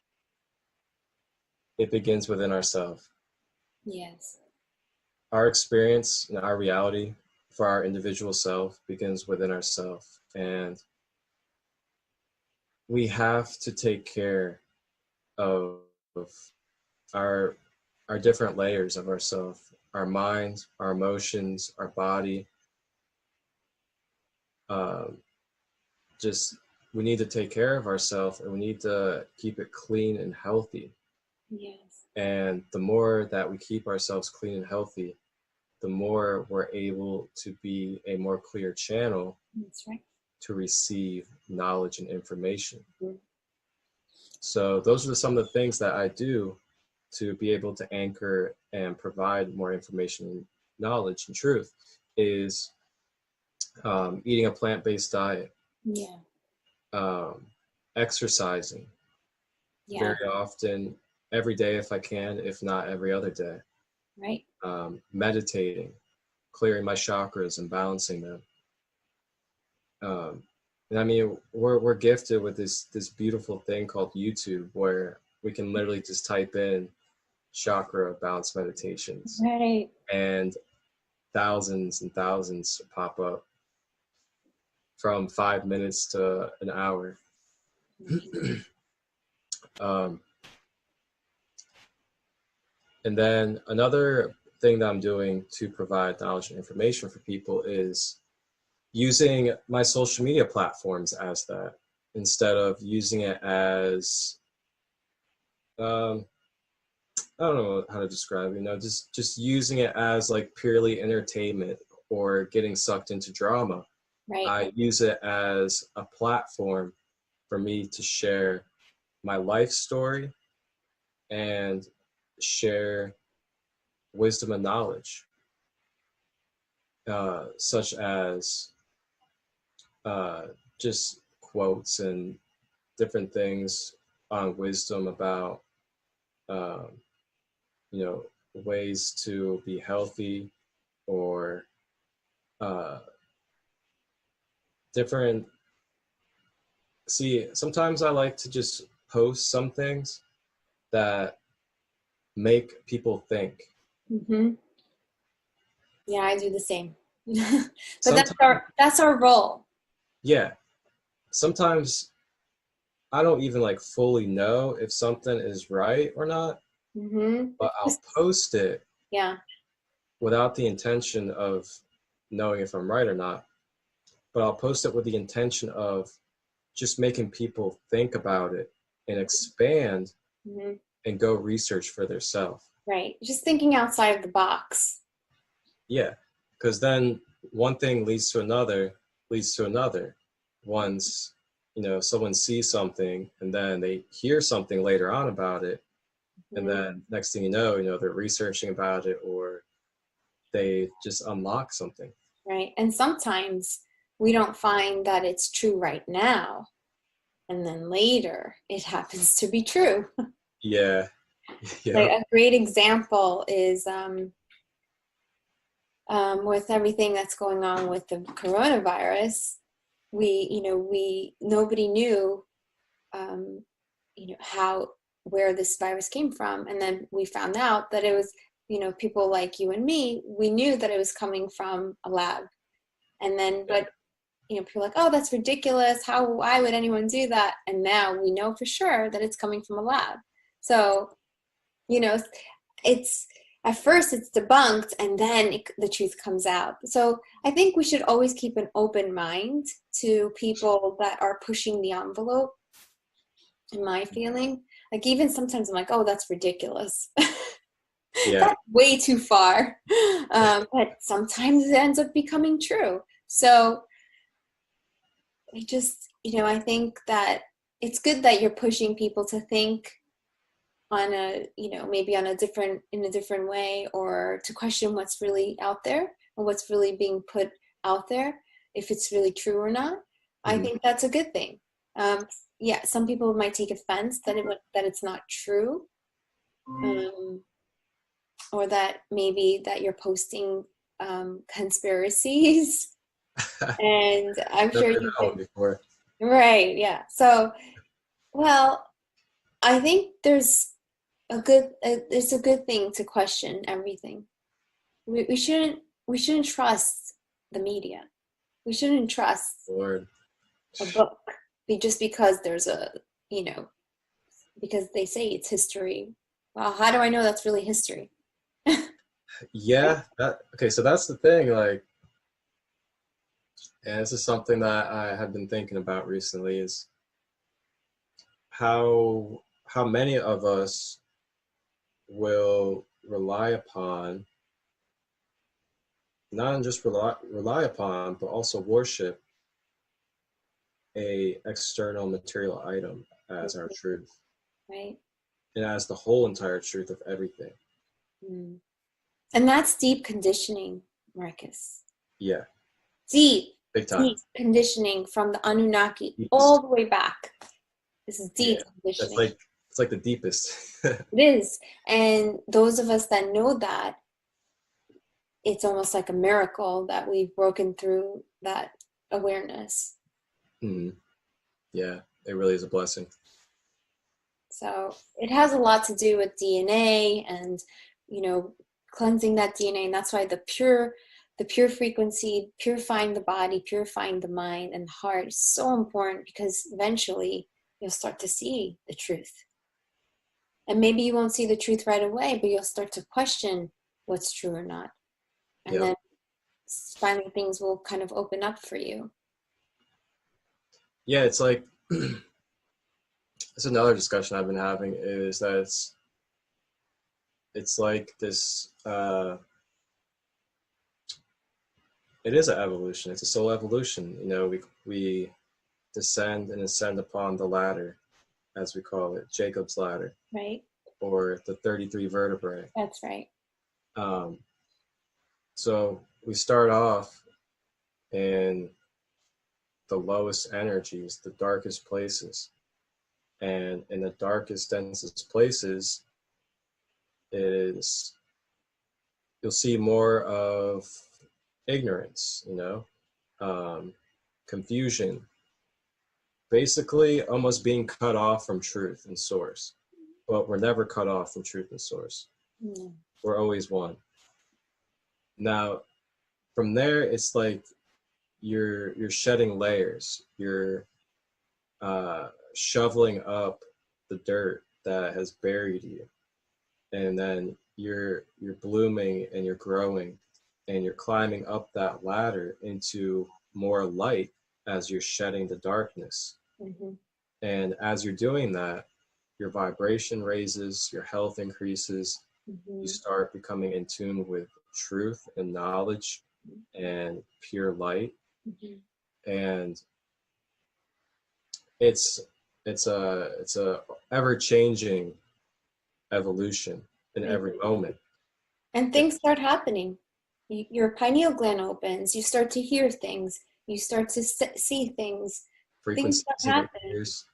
it begins within ourselves. Yes. Our experience and our reality for our individual self begins within ourselves, and we have to take care of our our different layers of ourself, our mind, our emotions, our body. Um, just we need to take care of ourselves, and we need to keep it clean and healthy. Yes. And the more that we keep ourselves clean and healthy, the more we're able to be a more clear channel That's right. to receive knowledge and information. Mhm. So those are some of the things that I do to be able to anchor and provide more information and knowledge and truth is eating a plant-based diet, Yeah. um, exercising Yeah. very often, every day if I can, if not every other day, Right. meditating, clearing my chakras and balancing them. Um, and I mean, we're gifted with this beautiful thing called YouTube, where we can literally just type in chakra balance meditations, Right. and thousands and thousands pop up from 5 minutes to an hour. um, and then another thing that I'm doing to provide knowledge and information for people is using my social media platforms as that, instead of using it as um, I don't know how to describe it, just using it as like purely entertainment or getting sucked into drama. Right. I use it as a platform for me to share my life story and share wisdom and knowledge, such as uh, just quotes and different things on wisdom about, um, ways to be healthy, or uh, different. See, sometimes I like to just post some things that make people think. Mm-hmm. Yeah, I do the same. But Sometimes, that's our role. yeah, sometimes I don't even like fully know if something is right or not, Mm-hmm. but I'll post it Yeah. without the intention of knowing if I'm right or not. But I'll post it with the intention of just making people think about it and expand Mm-hmm. and go research for themselves. Right. Just thinking outside of the box. Yeah, because then one thing leads to another. Once, someone sees something and then they hear something later on about it, and Mhm. then next thing they're researching about it, or they just unlock something. Right. And sometimes we don't find that it's true right now. And then later it happens to be true. Yeah, Like yeah, a great example is with everything that's going on with the coronavirus, nobody knew, um, how, where this virus came from. And then we found out that it was, people like you and me, we knew that it was coming from a lab. And then, yeah. but people are like, oh, that's ridiculous. Why would anyone do that? And now we know for sure that it's coming from a lab. So, you know, it's at first it's debunked and then the truth comes out. So I think we should always keep an open mind to people that are pushing the envelope, in my feeling. Like even sometimes I'm like, oh, that's ridiculous. Yeah. That's way too far. But sometimes it ends up becoming true. So I think that it's good that you're pushing people to think on maybe in a different way, or to question what's really out there or what's really being put out there, if it's really true or not. I Mhm. think that's a good thing. Yeah, some people might take offense that it's not true, um, or that maybe that you're posting conspiracies, and I'm Never sure heard you've that one been before. right. Yeah. So, well, I think it's a good thing to question everything. We shouldn't trust the media. We shouldn't trust Lord. a book just because there's you know because they say it's history. Well, how do I know that's really history? Yeah, okay, so that's the thing, like, and this is something that I have been thinking about recently, is how many of us will rely upon, not just rely upon, but also worship a external material item as our truth, Right. and as the whole entire truth of everything. Mm. And that's deep conditioning, Marcus. Yeah, Deep, big time. deep conditioning from the Anunnaki all Deepest. the way back. This is deep Yeah, that's conditioning. like, it's like the deepest. It is. And those of us that know that, it's almost like a miracle that we've broken through that awareness. Mhm. Yeah, it really is a blessing. So it has a lot to do with DNA and, you know, cleansing that DNA. And that's why the pure frequency, purifying the body, purifying the mind and the heart is so important, because eventually you'll start to see the truth. And maybe you won't see the truth right away, but you'll start to question what's true or not. And Yep. then finally things will kind of open up for you. Yeah, it's like, it's another discussion I've been having, is that it's like this, it is an evolution. It's a soul evolution. We descend and ascend upon the ladder, as we call it, Jacob's ladder, Right? or the 33 vertebrae. That's right. Um, so we start off in the lowest energies, the darkest places. And in the darkest, densest places is you'll see more of ignorance, confusion, basically almost being cut off from truth and source. But we're never cut off from truth and source. No. We're always one. Now, from there, it's like you're shedding layers. You're shoveling up the dirt that has buried you, and then you're blooming and you're growing, and you're climbing up that ladder into more light as you're shedding the darkness. Mm-hmm. And as you're doing that, your vibration raises, your health increases, Mm-hmm. you start becoming in tune with truth and knowledge and pure light. Mm-hmm. And it's a ever-changing evolution in every moment. And things start happening. Your pineal gland opens. You start to hear things. You start to see things. Things Frequencies start in your happening. ears.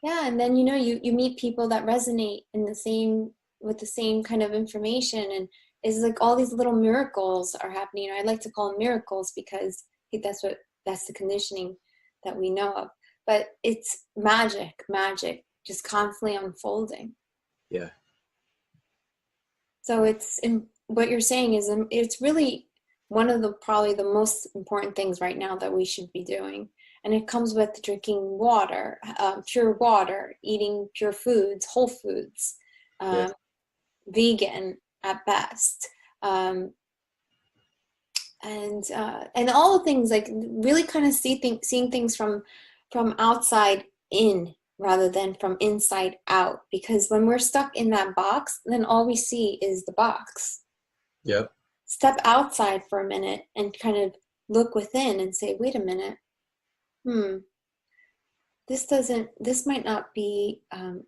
Yeah, and then you meet people that resonate with the same kind of information, and it's like all these little miracles are happening. I like to call them miracles because that's the conditioning that we know of. But it's magic, just constantly unfolding. Yeah. So what you're saying is it's really one of the probably the most important things right now that we should be doing. And it comes with drinking water, pure water, eating pure foods, whole foods, Yes. vegan at best, and all the things like really kind of seeing things from outside in rather than from inside out. Because when we're stuck in that box, then all we see is the box. Yep. Step outside for a minute and kind of look within and say, wait a minute, this might not be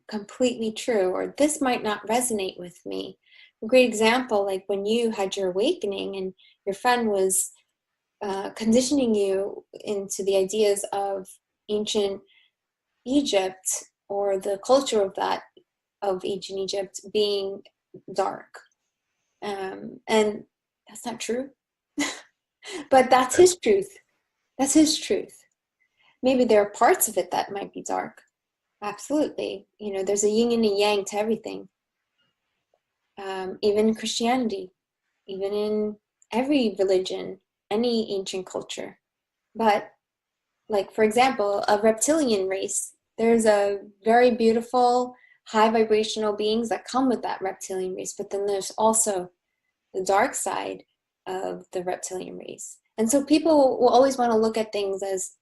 completely true, or this might not resonate with me. A great example, like when you had your awakening and your friend was conditioning you into the ideas of ancient Egypt, or the culture of ancient Egypt being dark. And that's not true. But that's his truth. That's his truth. Maybe there are parts of it that might be dark. Absolutely. There's a yin and a yang to everything. Even in Christianity, even in every religion, any ancient culture. But, like, for example, a reptilian race, there's a very beautiful, high vibrational beings that come with that reptilian race, but then there's also the dark side of the reptilian race. And so people will always want to look at things as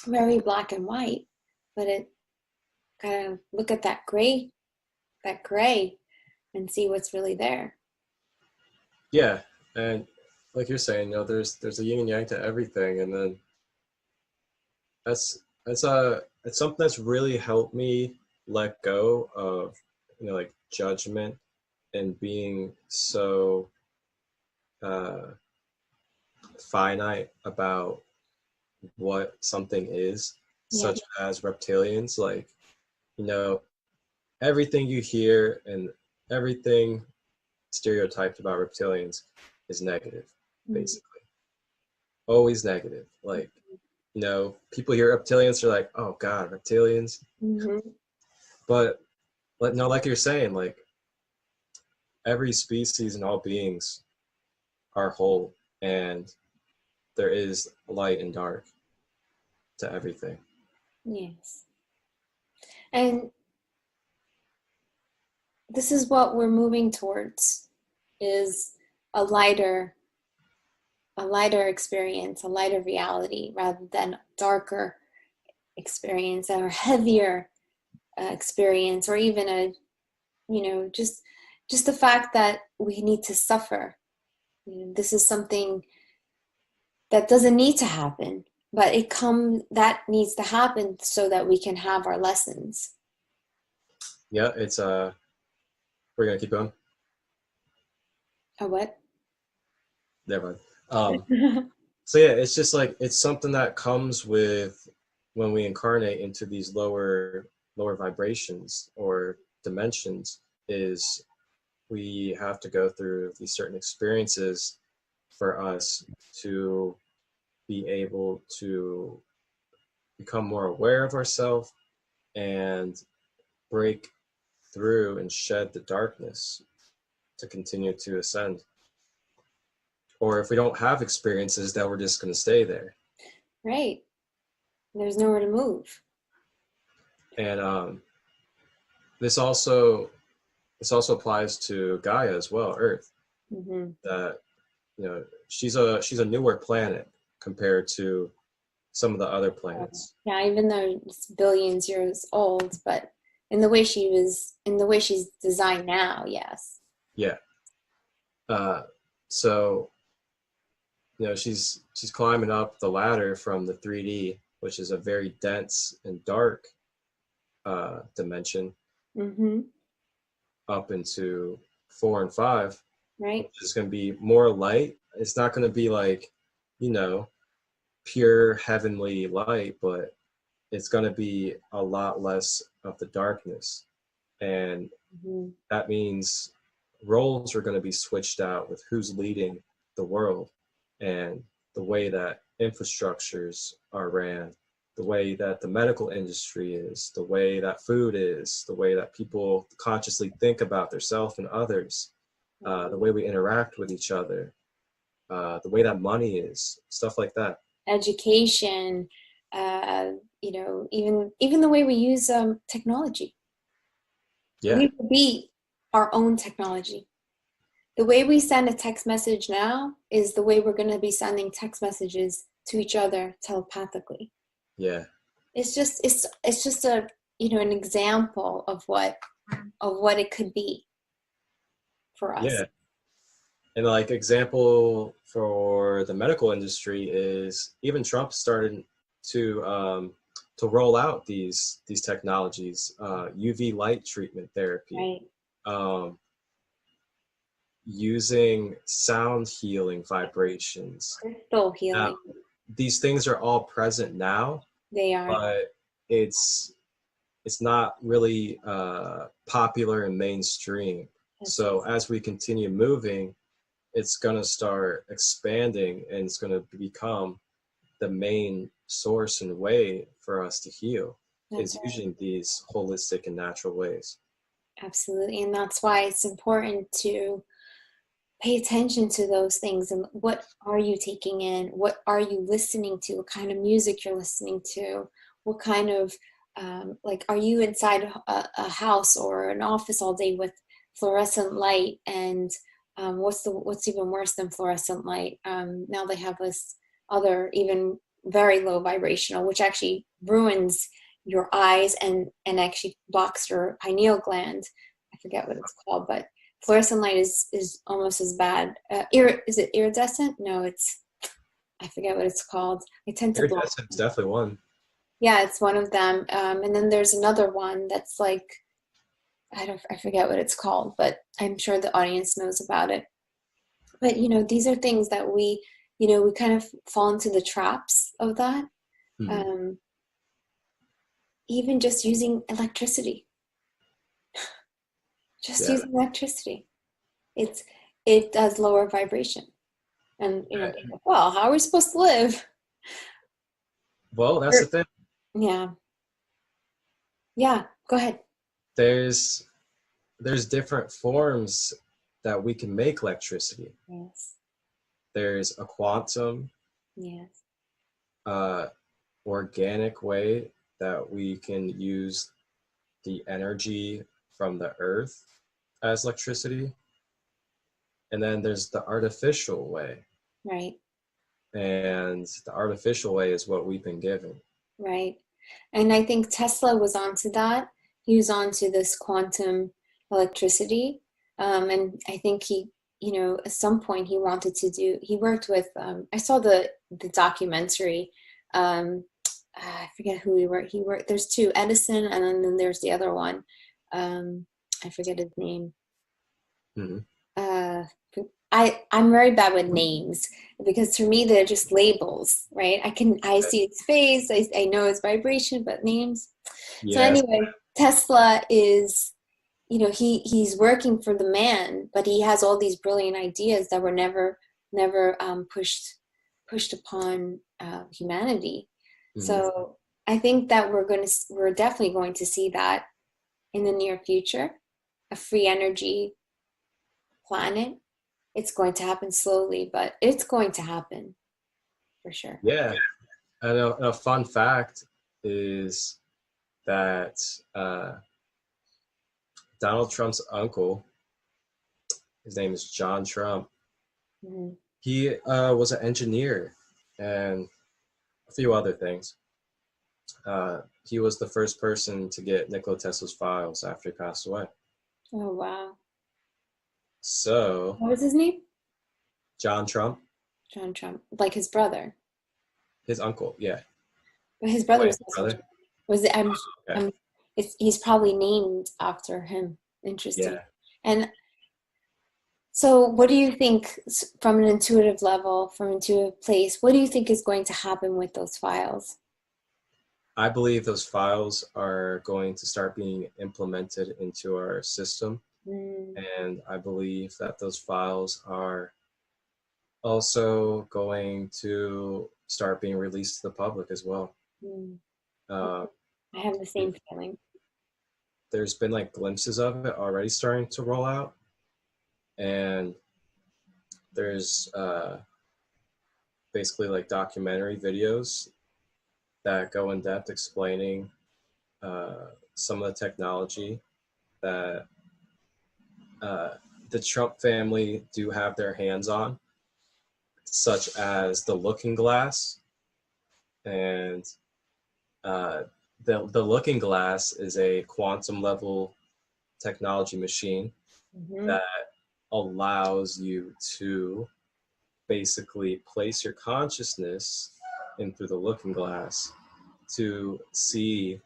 very black and white, but it kind of look at that gray and see what's really there. Yeah. And like you're saying, there's a yin and yang to everything. And then it's something that's really helped me let go of, like judgment and being so finite about what something is, such as reptilians. Like, everything you hear and everything stereotyped about reptilians is negative, basically. Always negative. Like, people hear reptilians, are like, oh God, reptilians. But like you're saying, like every species and all beings are whole, and there is light and dark to everything. Yes. And this is what we're moving towards, is a lighter experience, a lighter reality, rather than darker experience or heavier experience, or even just the fact that we need to suffer. This is something that doesn't need to happen, but that needs to happen so that we can have our lessons. Yeah, it's we're gonna keep going. A what? Never mind. So yeah, it's just like it's something that comes with when we incarnate into these lower vibrations or dimensions, is we have to go through these certain experiences for us to be able to become more aware of ourselves and break through and shed the darkness to continue to ascend. Or if we don't have experiences, that we're just going to stay there. Right. There's nowhere to move. And this also applies to Gaia as well, Earth. Mm-hmm. That, you know, she's a newer planet compared to some of the other planets. Yeah, even though it's billions years old, but in the way she's designed now, yes. Yeah. So, you know, she's climbing up the ladder from the 3D, which is a very dense and dark dimension, Mm-hmm. up into 4 and 5, Right. which is going to be more light. It's not going to be like, you know, pure heavenly light, but it's going to be a lot less of the darkness. And Mm-hmm. that means roles are going to be switched out with who's leading the world, and the way that infrastructures are ran, the way that the medical industry is, the way that food is, the way that people consciously think about themselves and others, the way we interact with each other, the way that money is, stuff like that. Education, you know, even the way we use technology. Yeah. We will be our own technology. The way we send a text message now is the way we're going to be sending text messages to each other telepathically. Yeah. It's just a, you know, an example of what it could be for us. Yeah. And like example for the medical industry is even Trump started to roll out these technologies, UV light treatment therapy, Right. using sound healing vibrations. Crystal healing. Now, these things are all present now, They are. but it's not really popular and mainstream. So as we continue moving, it's going to start expanding, and it's going to become the main source and way for us to heal. That's Is right. using these holistic and natural ways. Absolutely. And that's why it's important to pay attention to those things. And what are you taking in? What are you listening to? What kind of music you're listening to? What kind of, like, are you inside a house or an office all day with fluorescent light? And what's even worse than fluorescent light? Now they have this other, even very low vibrational, which actually ruins your eyes and actually blocks your pineal gland. I forget what it's called, but fluorescent light is almost as bad. Is it iridescent? No, I forget what it's called. I tend to block. Iridescent is definitely one. Yeah, it's one of them. And then there's another one that's like, I forget what it's called, but I'm sure the audience knows about it. But, you know, these are things that we kind of fall into the traps of that. Mm-hmm. Even just using electricity. Using electricity. It does lower vibration. And, you know, well, how are we supposed to live? Well, that's the thing. Yeah. Yeah, go ahead. There's different forms that we can make electricity. Yes. There's a quantum, yes, organic way that we can use the energy from the earth as electricity. And then there's the artificial way. Right. And the artificial way is what we've been given. Right. And I think Tesla was onto that. He was onto this quantum electricity. And I think he, you know, at some point he worked with, I saw the documentary. I forget who he worked. There's two, Edison, and then there's the other one. I forget his name. Mm-hmm. I'm very bad with names because to me they're just labels, right? I see his face, I know his vibration, but names. Yes. So anyway, Tesla is he's working for the man, but he has all these brilliant ideas that were never pushed upon humanity. Hmm. So I think that we're definitely going to see that in the near future, a free energy planet. It's going to happen slowly, but it's going to happen for sure. Yeah. And a fun fact is that Donald Trump's uncle, his name is John Trump, Hmm. he was an engineer and a few other things. He was the first person to get Nikola Tesla's files after he passed away. Oh wow! So, What was his name? John Trump, John Trump, like his brother. his uncle, yeah. But his brother Wait, was also brother? Trump. Was it? Okay. I'm. He's probably named after him. Interesting. Yeah. And so, what do you think, from an intuitive level, from an intuitive place? What do you think is going to happen with those files? I believe those files are going to start being implemented into our system. Mm, And I believe that those files are also going to start being released to the public as well. mm. Uh, I have the same feeling. there's been like glimpses of it already starting to roll out. And there's basically like documentary videos that go in depth explaining some of the technology that uh, the Trump family do have their hands on, such as the Looking Glass. And uh, the Looking Glass is a quantum level technology machine Hmm. that allows you to basically place your consciousness in through the Looking Glass to see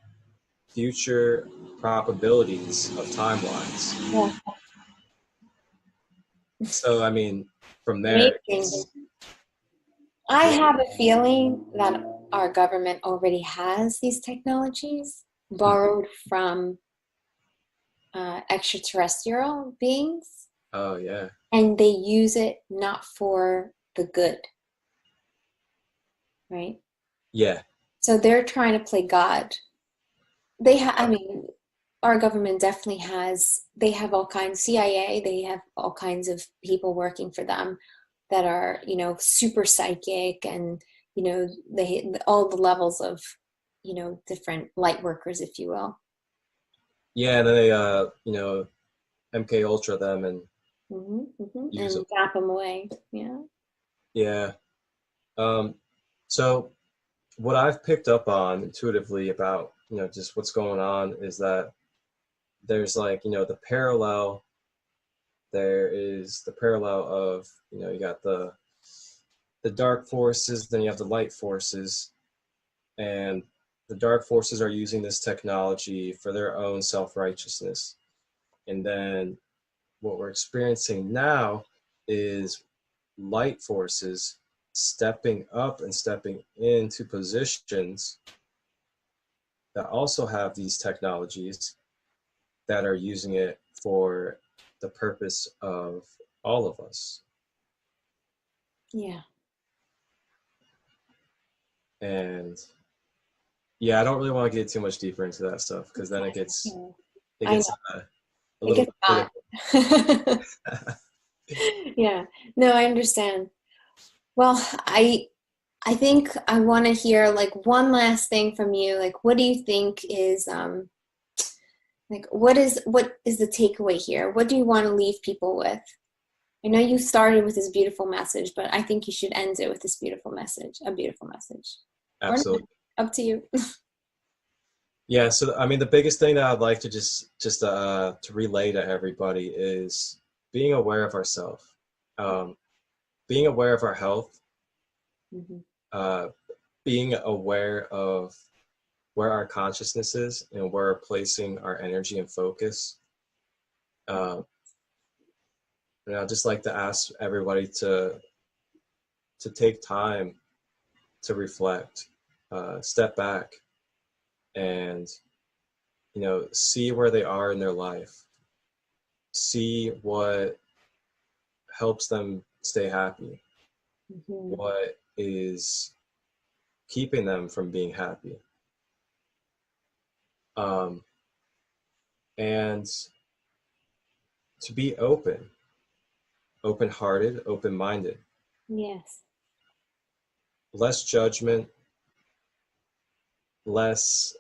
future probabilities of timelines. Yeah, So, I mean, from there, amazing. I yeah. have a feeling that our government already has these technologies Mhm. borrowed from extraterrestrial beings, Oh, yeah. and they use it not for the good, right? Yeah. So they're trying to play God. I mean, our government definitely has, they have all kinds, CIA, they have all kinds of people working for them that are, super psychic, and, all the levels of, different light workers, if you will. Yeah, and then they, MK Ultra them and use them. And zap them away. Yeah. Yeah. Um, so what I've picked up on intuitively about, just what's going on is that there's like, there is the parallel of, you got the dark forces, then you have the light forces, and the dark forces are using this technology for their own self-righteousness. And then what we're experiencing now is light forces stepping up and stepping into positions that also have these technologies that are using it for the purpose of all of us. Yeah. And yeah, I don't really want to get too much deeper into that stuff because then it gets Yeah. it I know. gets a It little gets bit hot. political. Yeah. No, I understand. Well, I think I want to hear like one last thing from you. Like, what do you think is like what is the takeaway here? What do you want to leave people with? I know you started with this beautiful message, but I think you should end it with this beautiful message, a beautiful message. Or not, Absolutely. up to you. Yeah, so I mean the biggest thing that I'd like to just to relay to everybody is being aware of ourselves. Um, being aware of our health, Hmm. uh, being aware of where our consciousness is and where we're placing our energy and focus. Uh, and I'd just like to ask everybody to take time to reflect, step back, and see where they are in their life, see what helps them stay happy, what is keeping them from being happy. And to be open-hearted, open-minded. Yes. Less judgment, less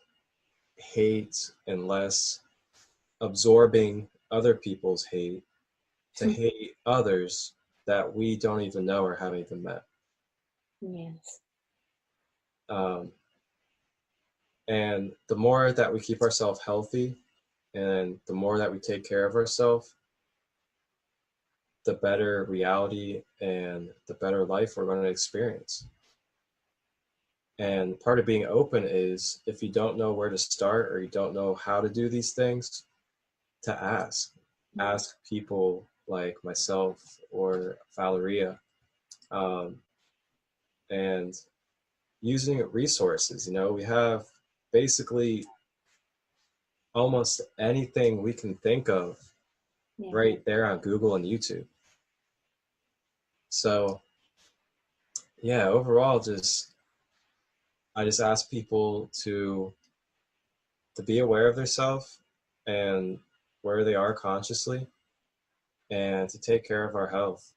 hate, and less absorbing other people's hate to hate others that we don't even know or haven't even met. Yes. And the more that we keep ourselves healthy and the more that we take care of ourselves, the better reality and the better life we're going to experience. And part of being open is, if you don't know where to start or you don't know how to do these things, to ask people like myself or Valeria, and using resources. We have basically almost anything we can think of right there on Google and YouTube. So yeah, overall, I just ask people to be aware of themselves and where they are consciously, and to take care of our health.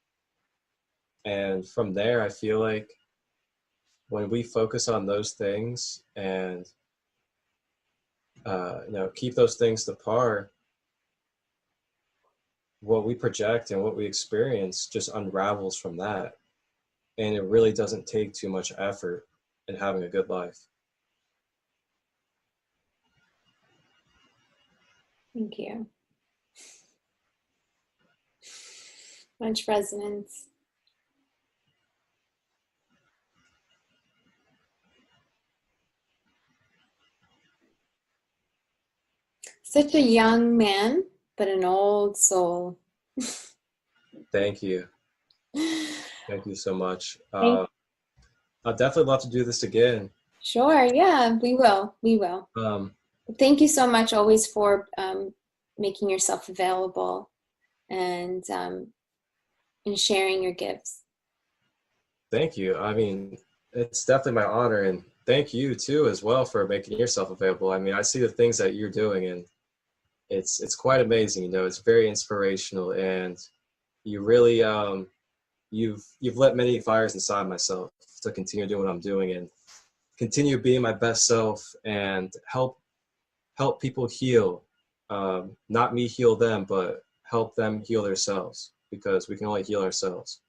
And from there, I feel like when we focus on those things and keep those things to par, what we project and what we experience just unravels from that. And it really doesn't take too much effort in having a good life. Thank you. Much resonance. Such a young man, but an old soul. Thank you. Thank you so much. Thank I'd definitely love to do this again. Sure, yeah, we will. Thank you so much always for making yourself available and sharing your gifts. Thank you. I mean, it's definitely my honor, and thank you too as well for making yourself available. I mean, I see the things that you're doing, and it's quite amazing. It's very inspirational, and you really you've lit many fires inside myself to continue doing what I'm doing and continue being my best self and help people heal. Not me heal them, but help them heal themselves, because we can only heal ourselves.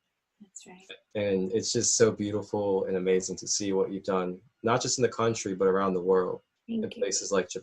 That's right. And it's just so beautiful and amazing to see what you've done, not just in the country, but around the world, in places like Japan.